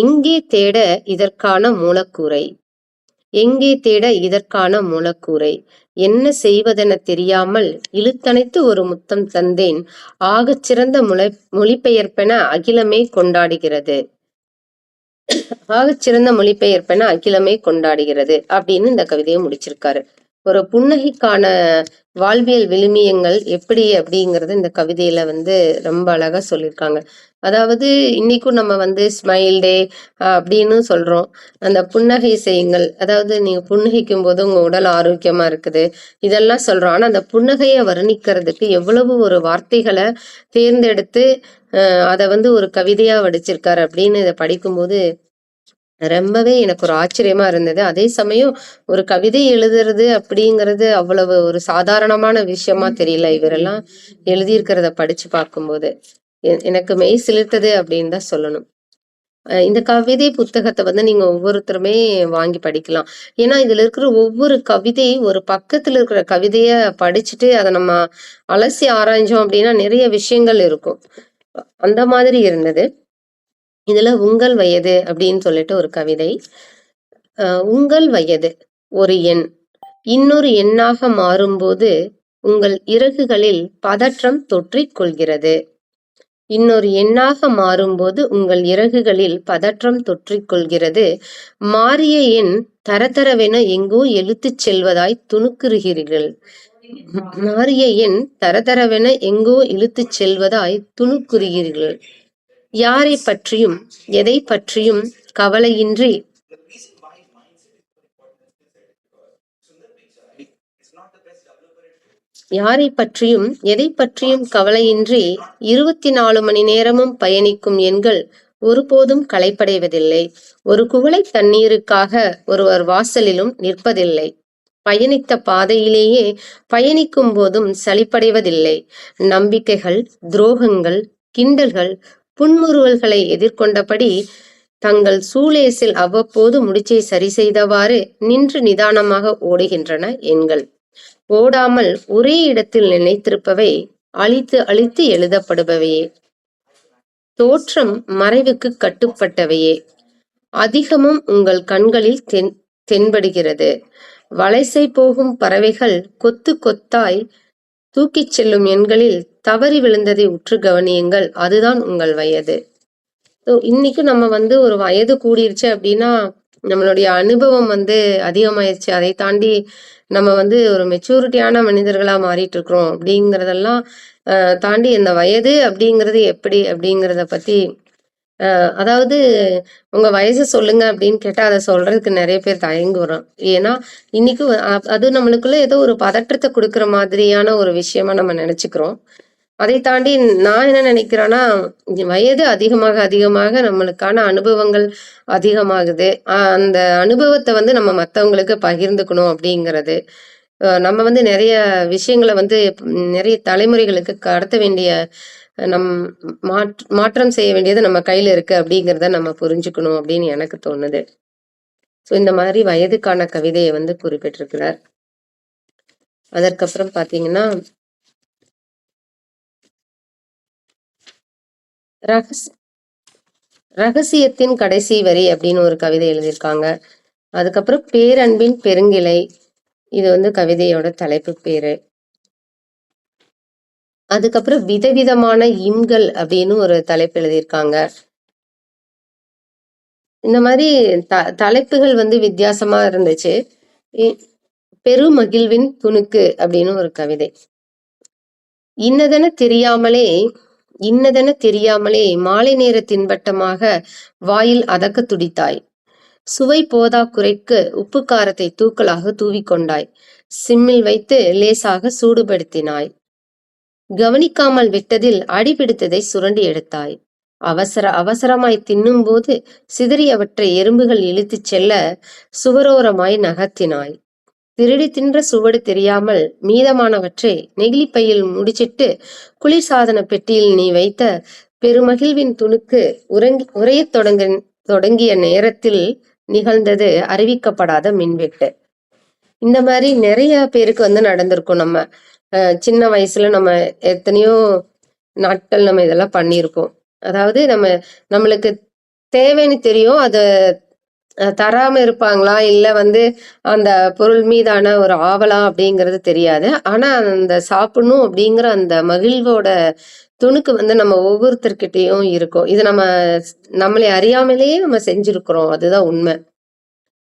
எங்கே தேட இதற்கான மூலக்கூறை? எங்கே தேட இதற்கான மூலக்கூறை? என்ன செய்வதென தெரியாமல் இழுத்தணைத்து ஒரு முத்தம் தந்தேன். ஆகச் சிறந்த மொழிபெயர்ப்பென அகிலமே கொண்டாடுகிறது. ஆகச் சிறந்த மொழிபெயர்ப்பென அகிலமே கொண்டாடுகிறது அப்படின்னு இந்த கவிதையை முடிச்சிருக்காரு. ஒரு புன்னகைக்கான வாழ்வியல் விழுமியங்கள் எப்படி அப்படிங்கிறது இந்த கவிதையில வந்து ரொம்ப அழகா சொல்லியிருக்காங்க. அதாவது இன்னைக்கும் நம்ம வந்து ஸ்மைல் டே அப்படின்னு சொல்றோம். அந்த புன்னகை செய்யுங்கள். அதாவது நீங்க புன்னகைக்கும் போது உங்க உடல் ஆரோக்கியமா இருக்குது. இதெல்லாம் சொல்றோம். ஆனா அந்த புன்னகையை வர்ணிக்கிறதுக்கு எவ்வளவு ஒரு வார்த்தைகளை தேர்ந்தெடுத்து அதை வந்து ஒரு கவிதையா வடிச்சிருக்காரு அப்படின்னு இதை படிக்கும்போது ரொம்பவே எனக்கு ஒரு ஆச்சரியமா இருந்தது. அதே சமயம் ஒரு கவிதை எழுதுறது அப்படிங்கிறது அவ்வளவு ஒரு சாதாரணமான விஷயமா தெரியல. இவரெல்லாம் எழுதியிருக்கிறத படிச்சு பார்க்கும்போது எனக்கு மெய் சிலிர்த்தது அப்படின்னு தான் சொல்லணும். இந்த கவிதை புத்தகத்தை வந்து நீங்க ஒவ்வொருத்தருமே வாங்கி படிக்கலாம். ஏன்னா இதுல இருக்கிற ஒவ்வொரு கவிதை ஒரு பக்கத்துல இருக்கிற கவிதைய படிச்சுட்டு அதை நம்ம அலசி ஆராய்ஞ்சோம் அப்படின்னா நிறைய விஷயங்கள் இருக்கும். அந்த மாதிரி இருந்தது. இதுல உங்கள் வயது அப்படின்னு சொல்லிட்டு ஒரு கவிதை. உங்கள் வயது ஒரு எண் இன்னொரு எண்ணாக மாறும்போது உங்கள் இறகுகளில் பதற்றம் தொற்றிக் கொள்கிறது. இன்னொரு எண்ணாக மாறும்போது உங்கள் இறகுகளில் பதற்றம் தொற்றிக் கொள்கிறது. மாறிய எண் தரதரவென எங்கோ இழுத்துச் செல்வதாய் துணுக்குறுகிறீர்கள். மாறிய எண் தரதரவென எங்கோ இழுத்துச் செல்வதாய் துணுக்குறுகிறீர்கள். யாரை பற்றியும் எதை பற்றியும் கவலையின்றி யாரை பற்றியும் எதை பற்றியும் கவலையின்றி 24 மணி நேரமும் பயணிக்கும் எண்கள் ஒருபோதும் களைப்படைவதில்லை. ஒரு குவளை தண்ணீருக்காக ஒருவர் வாசலிலும் நிற்பதில்லை. பயணித்த பாதையிலேயே பயணிக்கும் போதும் சலிப்படைவதில்லை. நம்பிக்கைகள், துரோகங்கள், கிண்டல்கள், புன்முறுவல்களை எதிர்கொண்டபடி தங்கள் சூலேசில் அவ்வப்போது முடிச்சை சரி செய்தவாறு நின்று நிதானமாக ஓடுகின்றன எண்கள். ஓடாமல் ஒரே இடத்தில் நினைத்திருப்பவை அழித்து அழித்து எழுதப்படுபவையே. தோற்றம் மறைவுக்கு கட்டுப்பட்டவையே. அதிகமும் உங்கள் கண்களில் தென்படுகிறது. வலசை போகும் பறவைகள் கொத்து கொத்தாய் தூக்கிச் செல்லும் எண்களில் தவறி விழுந்ததை உற்று கவனியுங்கள். அதுதான் உங்கள் வயது. இன்னைக்கு நம்ம வந்து ஒரு வயது கூடிருச்சு அப்படின்னா நம்மளுடைய அனுபவம் வந்து அதிகமாயிருச்சு. அதை தாண்டி நம்ம வந்து ஒரு மெச்சூரிட்டியான மனிதர்களா மாறிட்டு இருக்கிறோம் அப்படிங்கிறதெல்லாம் தாண்டி இந்த வயது அப்படிங்கிறது எப்படி அப்படிங்கிறத பத்தி அதாவது உங்க வயசை சொல்லுங்க அப்படின்னு கேட்டா அதை சொல்றதுக்கு நிறைய பேர் தயங்குறோம். ஏன்னா இன்னைக்கு அது நம்மளுக்குள்ள ஏதோ ஒரு பதற்றத்தை கொடுக்குற மாதிரியான ஒரு விஷயமா நம்ம நினைச்சுக்கிறோம். அதை தாண்டி நான் என்ன நினைக்கிறேன்னா வயது அதிகமாக அதிகமாக நம்மளுக்கான அனுபவங்கள் அதிகமாகுது. அந்த அனுபவத்தை வந்து நம்ம மற்றவங்களுக்கு பகிர்ந்துக்கணும் அப்படிங்கிறது. நம்ம வந்து நிறைய விஷயங்களை வந்து நிறைய தலைமுறைகளுக்கு கடத்த வேண்டிய மாற்றம் செய்ய வேண்டியது நம்ம கையில இருக்கு அப்படிங்கிறத நம்ம புரிஞ்சுக்கணும் அப்படின்னு எனக்கு தோணுது. ஸோ இந்த மாதிரி வயதுக்கான கவிதையை வந்து குறிப்பிட்டிருக்கிறார். அதற்கப்புறம் பாத்தீங்கன்னா ரகசியத்தின் கடைசி வரி அப்படின்னு ஒரு கவிதை எழுதியிருக்காங்க. அதுக்கப்புறம் பேரன்பின் பெருங்கிளை, இது வந்து கவிதையோட தலைப்பு பேரு. அதுக்கப்புறம் விதவிதமான இம்கள் அப்படின்னு ஒரு தலைப்பு எழுதியிருக்காங்க. இந்த மாதிரி தலைப்புகள் வந்து வித்தியாசமா இருந்துச்சு. பெருமகிழ்வின் துணுக்கு அப்படின்னு ஒரு கவிதை. இன்னதென தெரியாமலே மாலை நேர தின்பட்டமாக வாயில் அதக்க துடித்தாய். சுவை போதா குறைக்கு உப்பு காரத்தை தூக்கலாக தூவிக்கொண்டாய். சிம்மில் வைத்து லேசாக சூடுபடுத்தினாய். கவனிக்காமல் விட்டதில் அடிபிடித்ததை சுரண்டி எடுத்தாய். அவசரமாய் தின்னும்போது சிதறியவற்றை எறும்புகள் இழுத்துச் செல்ல சுவரோரமாய் நகர்த்தினாய். திருடி தின்ற சுவடு தெரியாமல் மீதமானவற்றை நெகிழிப்பையில் முடிச்சிட்டு குளிர்சாதன பெட்டியில் நீ வைத்த பெருமகிழ்வின் துணுக்கு உரையத் தொடங்கிய நேரத்தில் நிகழ்ந்தது அறிவிக்கப்படாத மின்வெட்டு. இந்த மாதிரி நிறைய பேருக்கு வந்து நடந்திருக்கும். நம்ம சின்ன வயசுல நம்ம எத்தனையோ நாட்கள் நம்ம இதெல்லாம் பண்ணியிருப்போம். அதாவது நம்மளுக்கு தேவைன்னு தெரியும், அதை தராம இருப்பாங்களா இல்ல வந்து அந்த பொருள் மீதான ஒரு ஆவலா அப்படிங்கிறது தெரியாது. ஆனா அந்த சாப்பிடணும் அப்படிங்கிற அந்த மகிழ்வோட துணுக்கு வந்து நம்ம ஒவ்வொருத்தர்கிட்டையும் இருக்கும். இது நம்மளை அறியாமலேயே நம்ம செஞ்சிருக்கிறோம். அதுதான் உண்மை.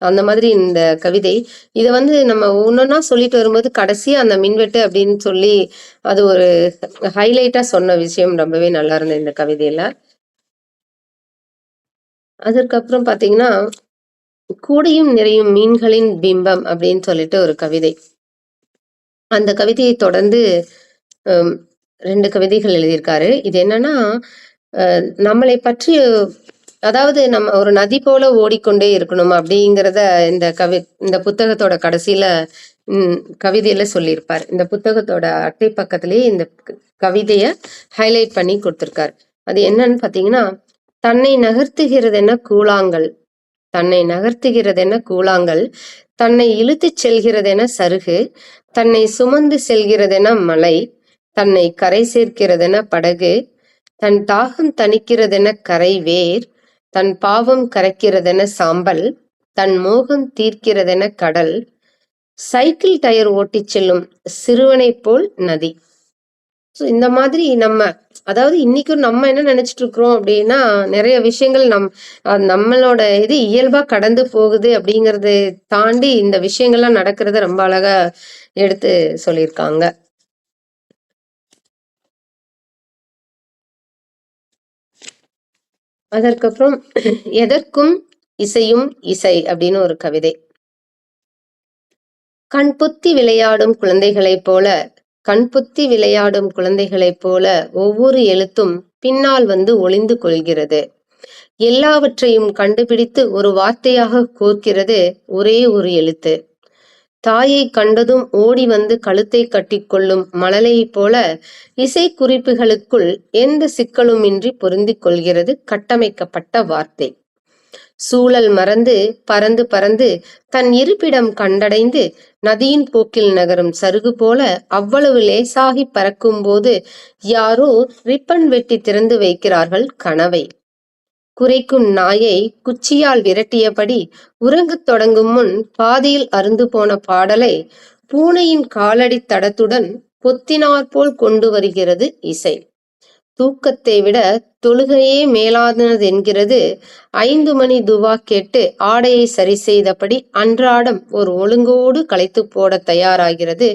அந்த மாதிரி இந்த கவிதை. இத வந்து நம்ம ஒன்னொன்னா சொல்லிட்டு வரும்போது கடைசியா அந்த மின்வெட்டு அப்படின்னு சொல்லி அது ஒரு ஹைலைட்டா சொன்ன விஷயம் ரொம்பவே நல்லா இருந்தது இந்த கவிதையில. அதற்கப்புறம் பாத்தீங்கன்னா, கூடையும் நிறையும் மீன்களின் பிம்பம் அப்படின்னு சொல்லிட்டு ஒரு கவிதை. அந்த கவிதையை தொடர்ந்து 2 கவிதைகள் எழுதியிருக்காரு. இது என்னன்னா, நம்மளை பற்றி அதாவது நம்ம ஒரு நதி போல ஓடிக்கொண்டே இருக்கணும் அப்படிங்கிறத இந்த புத்தகத்தோட கடைசியில கவிதையில சொல்லியிருப்பார். இந்த புத்தகத்தோட அட்டை பக்கத்திலேயே இந்த கவிதைய ஹைலைட் பண்ணி கொடுத்திருக்காரு. அது என்னன்னு பாத்தீங்கன்னா, தன்னை நகர்த்துகிறதென கூழாங்கல், தன்னை நகர்த்துகிறதென கூழாங்கல், தன்னை இழுத்துச் செல்கிறதென சருகு, தன்னை சுமந்து செல்கிறதென மலை, தன்னை கரை சேர்க்கிறதென படகு, தன் தாகம் தணிக்கிறதென கரை வேர், தன் பாவம் கரைக்கிறதென சாம்பல், தன் மோகம் தீர்க்கிறதென கடல், சைக்கிள் டயர் ஓட்டிச் செல்லும் சிறுவனைப் போல் நதி. ஸோ இந்த மாதிரி அதாவது இன்னைக்கும் நம்ம என்ன நினைச்சிட்டு இருக்கிறோம் அப்படின்னா, நிறைய விஷயங்கள் நம்மளோட இது இயல்பா கடந்து போகுது அப்படிங்கறது தாண்டி இந்த விஷயங்கள்லாம் நடக்கிறத ரொம்ப அழகா எடுத்து சொல்லியிருக்காங்க. அதற்கப்புறம் எதற்கும் இசையும் இசை அப்படின்னு ஒரு கவிதை. கண்பொத்தி விளையாடும் குழந்தைகளைப் போல கண்பொத்தி விளையாடும் குழந்தைகளைப் போல ஒவ்வொரு எழுத்தும் பின்னால் வந்து ஒளிந்து கொள்கிறது. எல்லாவற்றையும் கண்டுபிடித்து ஒரு வார்த்தையாக கோர்க்கிறது ஒரே ஒரு எழுத்து. தாயை கண்டதும் ஓடி வந்து கழுத்தை கட்டிக்கொள்ளும் மழலையைப் போல இசை குறிப்புகளுக்குள் எந்த சிக்கலுமின்றி பொருந்திக் கொள்கிறது கட்டமைக்கப்பட்ட வார்த்தை. சூழல் மறந்து பறந்து பறந்து தன் இருப்பிடம் கண்டடைந்து நதியின் போக்கில் நகரும் சருகு போல அவ்வளவு லேசாகி பறக்கும் போது யாரோ ரிப்பன் வெட்டி திறந்து வைக்கிறார்கள் கனவை. குரைக்கும் நாயை குச்சியால் விரட்டியபடி உறங்கத் தொடங்கும் முன் பாதியில் அருந்து போன பாடலை பூனையின் காலடி தடத்துடன் பொத்தினாற்போல் கொண்டு வருகிறது இசை. தூக்கத்தை விட தொழுகையே மேலானதென்கிறது 5 மணி துவா கேட்டு ஆடையை சரி செய்தபடி அன்றாடம் ஒரு ஒழுங்கோடு களைத்து போட தயாராகிறது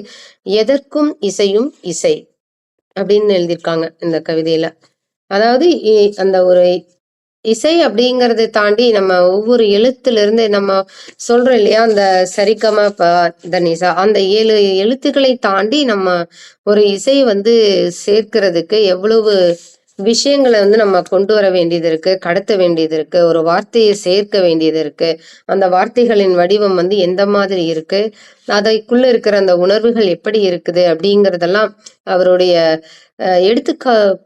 எதற்கும் இசையும் இசை அப்படின்னு எழுதியிருக்காங்க இந்த கவிதையில. அதாவது அந்த ஒரு இசை அப்படிங்கறதை தாண்டி நம்ம ஒவ்வொரு எழுத்துல இருந்து நம்ம சொல்றோம் இல்லையா, அந்த சரிகம தனிசா அந்த 7 எழுத்துக்களை தாண்டி நம்ம ஒரு இசை வந்து சேர்க்கிறதுக்கு எவ்வளவு விஷயங்களை வந்து நம்ம கொண்டு வர வேண்டியது இருக்கு, கடத்த வேண்டியது இருக்கு, ஒரு வார்த்தையை சேர்க்க வேண்டியது இருக்கு, அந்த வார்த்தைகளின் வடிவம் வந்து எந்த மாதிரி இருக்கு, அதைக்குள்ள இருக்கிற அந்த உணர்வுகள் எப்படி இருக்குது அப்படிங்கறதெல்லாம் அவருடைய எடுத்து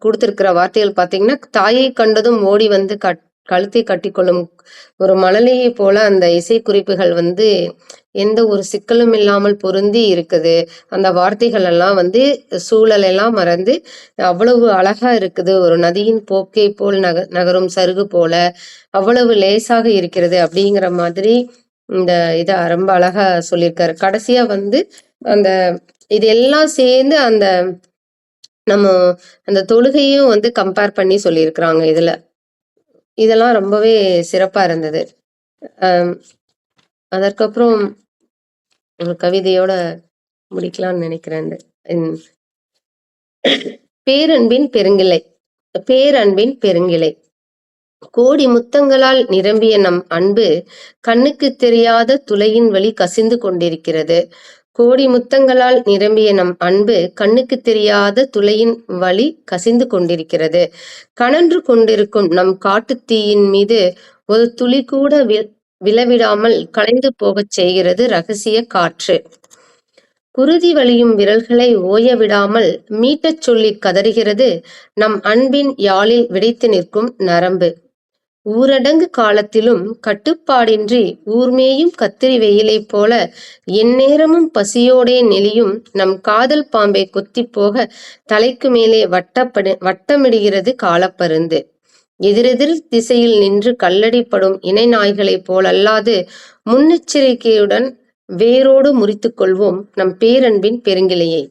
கொடுத்திருக்கிற வார்த்தைகள் பாத்தீங்கன்னா, தாயை கண்டதும் ஓடி வந்து கழுத்தை கட்டிக்கொள்ளும் ஒரு மழலையை போல அந்த இசை குறிப்புகள் வந்து எந்த ஒரு சிக்கலும் இல்லாமல் பொருந்தி இருக்குது. அந்த வார்த்தைகள் எல்லாம் வந்து சூழல் எல்லாம் மறந்து அவ்வளவு அழகா இருக்குது. ஒரு நதியின் போக்கை போல் நகரும் சருகு போல அவ்வளவு லேசாக இருக்கிறது அப்படிங்கிற மாதிரி இந்த இத ரொம்ப அழகா சொல்லியிருக்காரு. கடைசியா வந்து அந்த இதெல்லாம் சேர்ந்து நம்ம அந்த தொழுகையும் வந்து கம்பேர் பண்ணி சொல்லியிருக்கிறாங்க இதுல. இதெல்லாம் ரொம்பவே சிறப்பா இருந்தது. அதற்கப்புறம் ஒரு கவிதையோட முடிக்கலாம்னு நினைக்கிறேன். பேரன்பின் பெருங்கிளை. பேரன்பின் பெருங்கிளை. கோடி முத்தங்களால் நிரம்பிய நம் அன்பு கண்ணுக்கு தெரியாத துளையின் வழி கசிந்து கொண்டிருக்கிறது. கோடி முத்தங்களால் நிரம்பிய நம் அன்பு கண்ணுக்கு தெரியாத துளையின் வழி கசிந்து கொண்டிருக்கிறது. கனன்று கொண்டிருக்கும் நம் காட்டுத் தீயின் மீது ஒரு துளி கூட விழவிடாமல் கலைந்து போகச் செய்கிறது ரகசிய காற்று. குருதி வலியும் விரல்களை ஓய விடாமல் மீட்டச் சொல்லி கதறுகிறது நம் அன்பின் யாழில் விடைத்து நிற்கும் நரம்பு. ஊரடங்கு காலத்திலும் கட்டுப்பாடின்றி ஊர்மேயும் கத்திரி வெயிலைப் போல எந்நேரமும் பசியோடே நெளியும் நம் காதல் பாம்பை கொத்தி போக தலைக்கு மேலே வட்டமிடுகிறது காலப்பருந்து. எதிரெதிர் திசையில் நின்று கல்லடிப்படும் இணை நாய்களைப் போலல்லாது முன்னெச்சரிக்கையுடன் வேரோடு முறித்து கொள்வோம் நம் பேரன்பின் பெருங்கிளையை.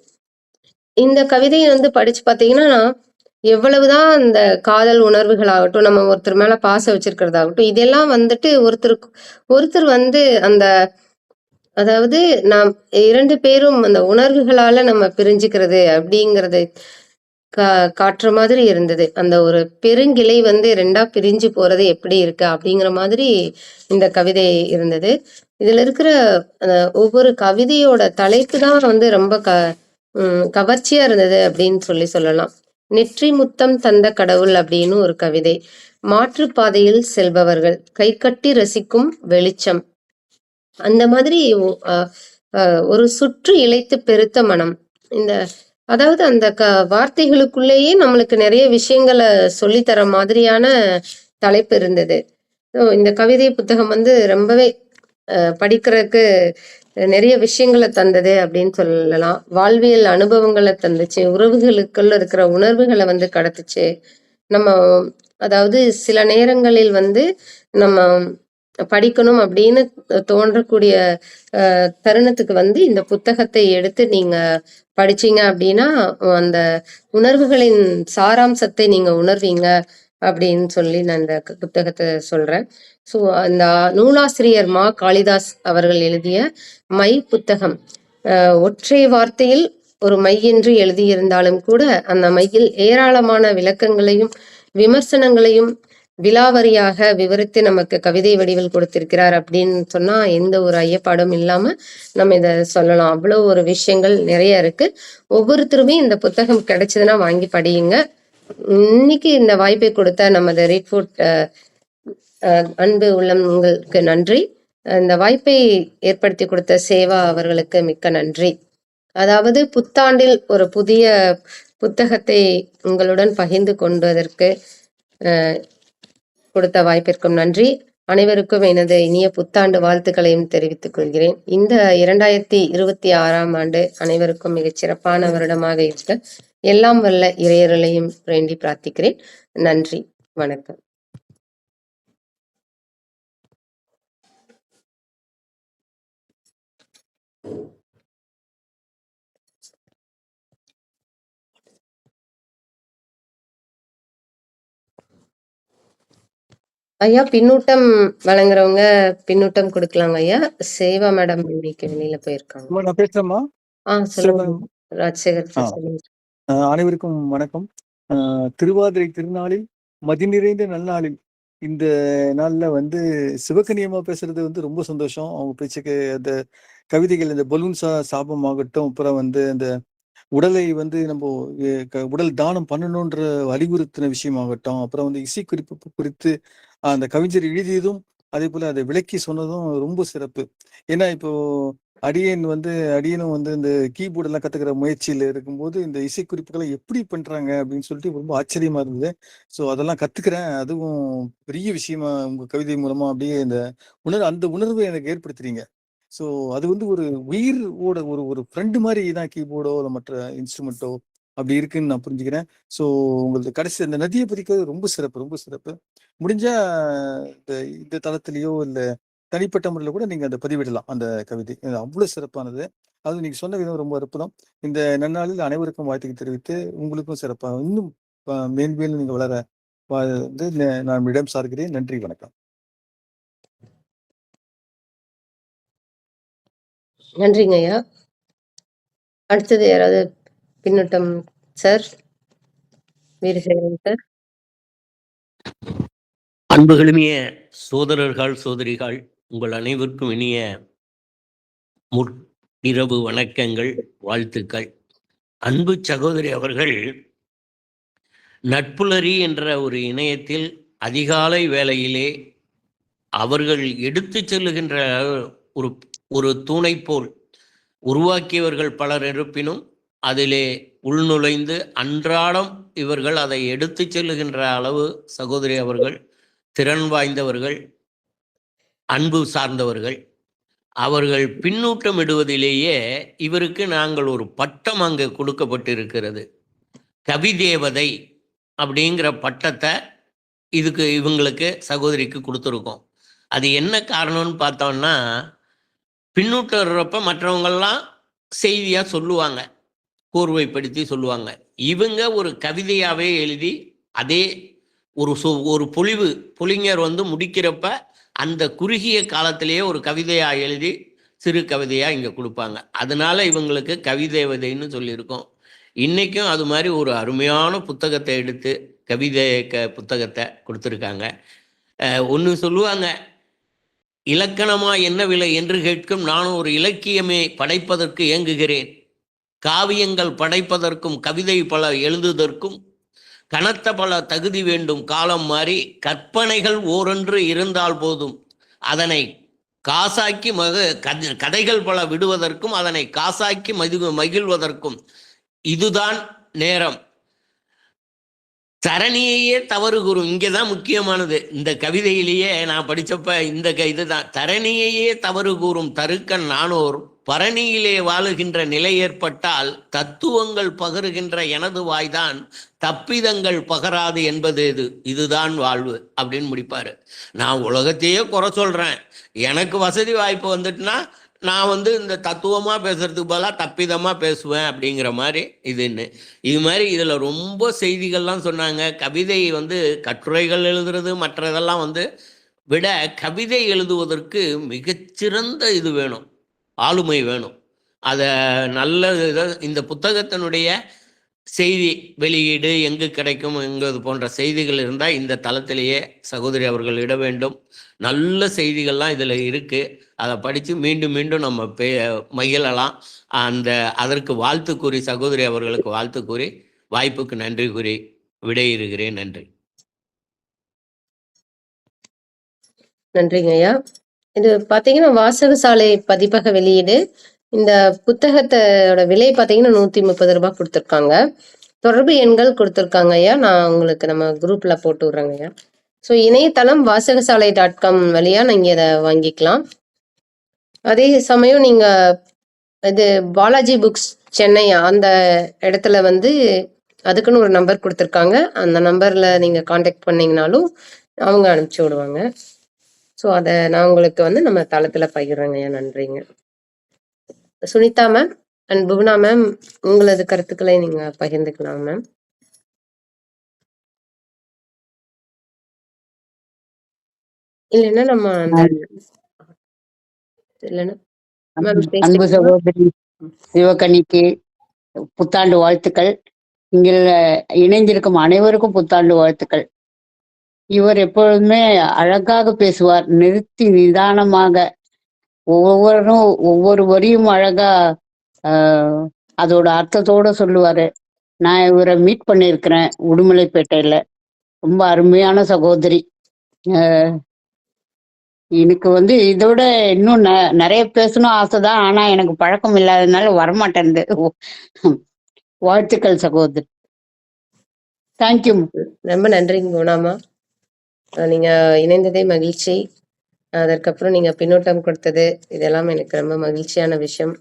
இந்த கவிதையை வந்து படிச்சு பார்த்தீங்கன்னா, எவ்வளவுதான் அந்த காதல் உணர்வுகளாகட்டும், நம்ம ஒருத்தர் மேல பாசம் வச்சிருக்கிறதாகட்டும், இதெல்லாம் வந்துட்டு ஒருத்தர் வந்து அந்த அதாவது நாம் 2 பேரும் அந்த உணர்வுகளால நம்ம பிரிஞ்சுக்கிறது அப்படிங்கிறது காட்டுற மாதிரி இருந்தது. அந்த ஒரு பெருங்கிளை வந்து 2ஆ பிரிஞ்சு போறது எப்படி இருக்கு அப்படிங்கிற மாதிரி இந்த கவிதை இருந்தது. இதுல இருக்கிற ஒவ்வொரு கவிதையோட தலைப்பு தான் வந்து ரொம்ப கவர்ச்சியா இருந்தது அப்படின்னு சொல்லலாம். நெற்றி முத்தம் தந்த கடவுள் அப்படின்னு ஒரு கவிதை. மாற்றுப்பாதையில் செல்பவர்கள் கைகட்டி ரசிக்கும் வெளிச்சம். அந்த மாதிரி ஒரு சுற்று இழைத்து பெருத்த மனம். இந்த அதாவது அந்த வார்த்தைகளுக்குள்ளேயே நம்மளுக்கு நிறைய விஷயங்களை சொல்லித்தர மாதிரியான தலைப்பு இருந்தது. இந்த கவிதை புத்தகம் வந்து ரொம்பவே படிக்கிறதுக்கு நிறைய விஷயங்களை தந்தது அப்படின்னு சொல்லலாம். வாழ்வியல் அனுபவங்களை தந்துச்சு, உறவுகளுக்குள்ள இருக்கிற உணர்வுகளை வந்து கடத்துச்சு. நம்ம அதாவது சில நேரங்களில் வந்து நம்ம படிக்கணும் அப்படின்னு தோன்றக்கூடிய தருணத்துக்கு வந்து இந்த புத்தகத்தை எடுத்து நீங்க படிச்சீங்க அப்படின்னா அந்த உணர்வுகளின் சாராம்சத்தை நீங்க உணர்வீங்க அப்படின்னு சொல்லி நான் இந்த புத்தகத்தை சொல்றேன். ஸோ அந்த நூலாசிரியர் மா காளிதாஸ் அவர்கள் எழுதிய மை புத்தகம். ஒற்றை வார்த்தையில் ஒரு மை என்று எழுதியிருந்தாலும் கூட அந்த மையில் ஏராளமான விளக்கங்களையும் விமர்சனங்களையும் விலாவரியாக விவரித்து நமக்கு கவிதை வடிவில் கொடுத்திருக்கிறார் அப்படின்னு சொன்னா எந்த ஒரு ஐயப்பாடும் இல்லாம நம்ம இதை சொல்லலாம். அவ்வளோ ஒரு விஷயங்கள் நிறைய இருக்கு. ஒவ்வொருத்தருமே இந்த புத்தகம் கிடைச்சதுன்னா வாங்கி படியுங்க. இன்னைக்கு இந்த வாய்ப்பை கொடுத்த நமது ரீட்ஃபுட் அன்பு உள்ளங்களுக்கு நன்றி. இந்த வாய்ப்பை ஏற்படுத்தி கொடுத்த சேவா அவர்களுக்கு மிக்க நன்றி. அதாவது புத்தாண்டில் ஒரு புதிய புத்தகத்தை உங்களுடன் பகிர்ந்து கொண்டதற்கு கொடுத்த வாய்ப்பிற்கும் நன்றி. அனைவருக்கும் எனது இனிய புத்தாண்டு வாழ்த்துக்களையும் தெரிவித்துக் கொள்கிறேன். இந்த 2026ஆம் ஆண்டு அனைவருக்கும் மிகச் சிறப்பான வருடமாக இருக்க எல்லாம் வல்ல இறையர்களையும் வேண்டி பிரார்த்திக்கிறேன். நன்றி, வணக்கம். ஐயா, பின்னூட்டம் வழங்குறவங்க பின்னூட்டம் கொடுக்கலாங்க ஐயா. சேவா மேடம் இன்னைக்கு வெளியில போயிருக்காங்க. நான் பேசுறேம்மா. சொல்லுங்க ராஜசேகர் சார், சொல்லுங்க. அனைவருக்கும் வணக்கம். திருவாதிரை திருநாளில் மதி நிறைந்த நல்நாளில் இந்த நாள்ல வந்து சிவகன்னியம்மா பேசுறது வந்து ரொம்ப சந்தோஷம். அவங்க பேச்சுக்கு அந்த கவிதைகள், இந்த பலூன் சாபம் ஆகட்டும், அப்புறம் வந்து அந்த உடலை வந்து நம்ம உடல் தானம் பண்ணணுன்ற அறிவுறுத்தின விஷயமாகட்டும், அப்புறம் வந்து இசை குறிப்பு குறித்து அந்த கவிஞர் எழுதியதும் அதே போல அதை விளக்கி சொன்னதும் ரொம்ப சிறப்பு. ஏன்னா இப்போ அடியனும் வந்து இந்த கீபோர்டு எல்லாம் கத்துக்கிற முயற்சியில இருக்கும்போது இந்த இசை குறிப்புகளை எப்படி பண்றாங்க அப்படின்னு சொல்லிட்டு ரொம்ப ஆச்சரியமா இருந்தது. ஸோ அதெல்லாம் கத்துக்கிறேன். அதுவும் பெரிய விஷயமா உங்க கவிதை மூலமா அப்படியே அந்த உணர்வை எனக்கு ஏற்படுத்துறீங்க. ஸோ அது வந்து ஒரு உயிரோட ஒரு ஃப்ரெண்டு மாதிரி தான் கீபோர்டோ இல்லை மற்ற இன்ஸ்ட்ருமெண்ட்டோ அப்படி இருக்குன்னு நான் புரிஞ்சுக்கிறேன். ஸோ உங்களுக்கு கடைசி அந்த நதியை பதிக்கிறது ரொம்ப சிறப்பு, ரொம்ப சிறப்பு. முடிஞ்சா இந்த தளத்திலேயோ இல்லை தனிப்பட்ட முறையில் கூட நீங்க அதை பதிவிடலாம். அந்த கவிதை அவ்வளவு சிறப்பானது. அது நீங்க சொன்ன விதம் ரொம்ப அற்புதம். இந்த நன்னாளில் அனைவருக்கும் வாழ்த்துக்கள் தெரிவித்து உங்களுக்கும் சிறப்பாக இன்னும் மேன்மேலும் நீங்க வளர வந்து நான் இடம் சார்கிறேன். நன்றி, வணக்கம். நன்றிங்க ஐயா. அடுத்தது யாராவது பின்னூட்டம்? Sir, Veerasekaran sir. அன்புகளுமிய சோதரர்கள் சோதரிகள், உங்கள் அனைவருக்கும் இனிய இரவு வணக்கங்கள், வாழ்த்துக்கள். அன்பு சகோதரி அவர்கள் நட்புலரி என்ற ஒரு இணையத்தில் அதிகாலை வேளையிலே அவர்கள் எடுத்து செல்லுகின்ற ஒரு தூணை போல் உருவாக்கியவர்கள் பலர் இருப்பினும் அதிலே உள்நுழைந்து அன்றாடம் இவர்கள் அதை எடுத்து செல்லுகின்ற அளவு சகோதரி அவர்கள் திறன் வாய்ந்தவர்கள், அன்பு சார்ந்தவர்கள். அவர்கள் பின்னூட்டம் இடுவதிலேயே இவருக்கு நாங்கள் ஒரு பட்டம் அங்கு கொடுக்கப்பட்டிருக்கிறது. கவிதேவதை அப்படிங்கிற பட்டத்தை இவங்களுக்கு சகோதரிக்கு கொடுத்துருக்கோம். அது என்ன காரணம்னு பார்த்தோம்னா, பின்னூட்டப்ப மற்றவங்கெல்லாம் செய்தியாக சொல்லுவாங்க, கோர்வைப்படுத்தி சொல்லுவாங்க. இவங்க ஒரு கவிதையாவே எழுதி அதே ஒரு புலிஞர் வந்து முடிக்கிறப்ப அந்த குறுகிய காலத்திலேயே ஒரு கவிதையா எழுதி சிறு கவிதையா இங்க கொடுப்பாங்க. அதனால இவங்களுக்கு கவிதேவதைன்னு சொல்லியிருக்கோம். இன்னைக்கும் அது மாதிரி ஒரு அருமையான புத்தகத்தை எடுத்து கவிதை புத்தகத்தை கொடுத்துருக்காங்க. ஒன்று சொல்லுவாங்க, இலக்கணமா என்ன விலை என்று கேட்கும் நானும் ஒரு இலக்கியமே படைப்பதற்கு ஏங்குகிறேன். காவியங்கள் படைப்பதற்கும் கவிதை பல எழுதுவதற்கும் கனத்த பல தகுதி வேண்டும். காலம் மாறி கற்பனைகள் ஓரொன்று இருந்தால் போதும். அதனை காசாக்கி கதைகள் பல விடுவதற்கும் அதனை காசாக்கி மகிழ்வதற்கும் இதுதான் நேரம். தரணியையே தவறு கூறும். இங்கதான் முக்கியமானது. இந்த கவிதையிலேயே நான் படிச்சப்ப இந்த இதுதான், தரணியையே தவறு கூறும் தருக்கன் நானோர் பரணியிலே வாழுகின்ற நிலை ஏற்பட்டால் தத்துவங்கள் பகருகின்ற எனது வாய்தான் தப்பிதங்கள் பகராது என்பது இதுதான் வாழ்வு அப்படின்னு முடிப்பாரு. நான் உலகத்தையே குறை சொல்றேன், எனக்கு வசதி வாய்ப்பு வந்துட்டுனா நான் வந்து இந்த தத்துவமா பேசுறதுக்கு பதிலாக தப்பிதமா பேசுவேன் அப்படிங்கிற மாதிரி இது மாதிரி இதுல ரொம்ப செய்திகள்லாம் சொன்னாங்க. கவிதை வந்து கட்டுரைகள் எழுதுறது மற்றதெல்லாம் வந்து விட கவிதை எழுதுவதற்கு மிகச்சிறந்த இது வேணும், ஆளுமை வேணும். அதை நல்ல இந்த புத்தகத்தினுடைய செய்தி வெளியீடு எங்கு கிடைக்கும் எங்கு போன்ற செய்திகள் இருந்தால் இந்த தளத்திலேயே சகோதரி அவர்கள் இட வேண்டும். நல்ல செய்திகள்லாம் இதில் இருக்குது. அதை படித்து மீண்டும் மீண்டும் நம்ம மகிழலாம். அதற்கு வாழ்த்து கூறி சகோதரி அவர்களுக்கு வாழ்த்து கூறி வாய்ப்புக்கு நன்றி கூறி விடையிறுகிறேன். நன்றி. நன்றிங்க ஐயா. இது பார்த்தீங்கன்னா வாசகசாலை பதிப்பக வெளியீடு. இந்த புத்தகத்தோட விலை பார்த்தீங்கன்னா 130 ரூபாய் கொடுத்துருக்காங்க. தொடர்பு எண்கள் கொடுத்துருக்காங்க ஐயா. நான் உங்களுக்கு நம்ம குரூப்ல போட்டு விடுறேங்க ஐயா. ஸோ இணையதளம் வாசகசாலை.com வழியா நீங்க இதை வாங்கிக்கலாம். அதே சமயம் நீங்க இது பாலாஜி புக்ஸ் சென்னை அந்த இடத்துல வந்து அதுக்குன்னு ஒரு நம்பர் கொடுத்துருக்காங்க. அந்த நம்பர்ல நீங்க காண்டாக்ட் பண்ணீங்கனாலும் அவங்க அனுப்பிச்சி விடுவாங்க. ஸோ அதை நான் உங்களுக்கு வந்து நம்ம தளத்துல பகிர்றேங்க ஐயா. நன்றிங்க. Sunitha ma'am and Bhuvana ma'am, உங்களது கருத்துக்களை நீங்க பகிர்ந்துக்கலாம் மேம். இல்லைன்னா நம்ம அன்பு சகோதரி சிவகன்னிக்கு புத்தாண்டு வாழ்த்துக்கள். இங்கே இணைந்திருக்கும் அனைவருக்கும் புத்தாண்டு வாழ்த்துக்கள். இவர் எப்பொழுதுமே அழகாக பேசுவார், நிறுத்தி நிதானமாக. ஒவ்வொரு வரியும் அழகா அதோட அர்த்தத்தோட சொல்லுவாரு. நான் இவரை மீட் பண்ணியிருக்கிறேன் உடுமலைப்பேட்டையில. ரொம்ப அருமையான சகோதரி. எனக்கு வந்து இதோட இன்னும் நிறைய பேசணும் ஆசைதான். ஆனா எனக்கு பழக்கம் இல்லாததுனால வரமாட்டேன்து. வாழ்த்துக்கள் சகோதரி. தேங்க்யூ. ரொம்ப நன்றிங்க குணாமா. நீங்க இணைந்ததே மகிழ்ச்சி. அதற்கப்புறம் நீங்க பின்னூட்டம் கொடுத்தது இதெல்லாம் எனக்கு ரொம்ப மகிழ்ச்சியான விஷயம்.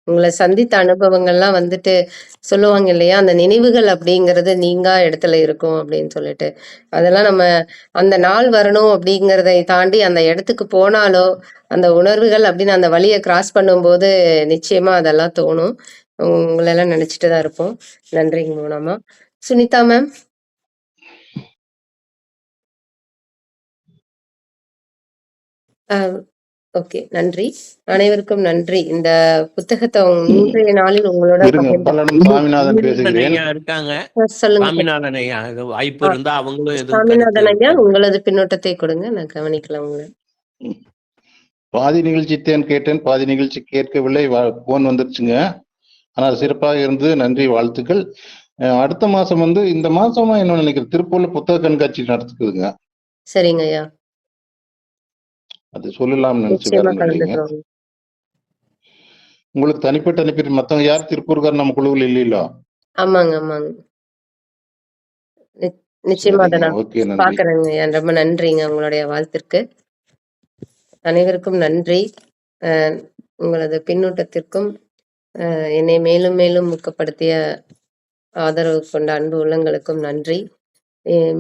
உங்களை சந்தித்த அனுபவங்கள்லாம் வந்துட்டு சொல்லுவாங்க இல்லையா, அந்த நினைவுகள் அப்படிங்கிறது நீங்கா இடத்துல இருக்கும் அப்படின்னு சொல்லிட்டு, அதெல்லாம் நம்ம அந்த நாள் வரணும் அப்படிங்கிறதை தாண்டி அந்த இடத்துக்கு போனாலோ அந்த உணர்வுகள் அப்படின்னு அந்த வழியை கிராஸ் பண்ணும்போது நிச்சயமா அதெல்லாம் தோணும். உங்களெல்லாம் நினைச்சிட்டு தான் இருப்போம். நன்றிங்க மூலமா. சுனிதா மேம். ஓகே, நன்றி. அனைவருக்கும் நன்றி. இந்த புத்தகத்தை இன்றைய நாளில் உங்களோட இருக்காங்க. சொல்லுங்க வாய்ப்பு இருந்தா அவங்களும் சாமிநாதன் ஐயா, உங்களது பின்னோட்டத்தை கொடுங்க, நான் கவனிக்கலாம் உங்களை. பாதி நிகழ்ச்சி கேட்டேன், பாதி நிகழ்ச்சி கேட்கவில்லை, போன் வந்துருச்சுங்க. ஆனால் சிறப்பாக இருந்தது, நன்றி, வாழ்த்துக்கள். அடுத்த மாசம் வந்து இந்த மாசமா என்ன நினைக்கிறேன், திருப்பூர்ல புத்தக கண்காட்சி நடத்துக்குதுங்க. சரிங்க ஐயா, அது சொல்லலாம்னு நினைச்சு. உங்களுக்கு தனிப்பட்ட மத்தவங்க யார் திருப்பூர்கார் நம்ம குழுவில் இல்லையில? ஆமாங்க ஆமாங்க, நிச்சயமா அதை நான் பாக்குறேங்க. ரொம்ப நன்றிங்க உங்களுடைய வாழ்த்திற்கு. அனைவருக்கும் நன்றி. உங்களது பின்னூட்டத்திற்கும் என்னை மேலும் மேலும் ஊக்கப்படுத்திய ஆதரவு கொண்ட அன்பு உள்ளங்களுக்கும் நன்றி.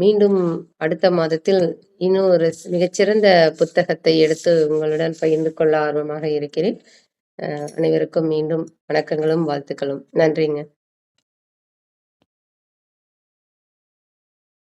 மீண்டும் அடுத்த மாதத்தில் இன்னும் ஒரு மிகச்சிறந்த புத்தகத்தை எடுத்து உங்களுடன் பகிர்ந்து கொள்ள ஆர்வமாக இருக்கிறேன். அனைவருக்கும் மீண்டும் வணக்கங்களும் வாழ்த்துக்களும். நன்றிங்க.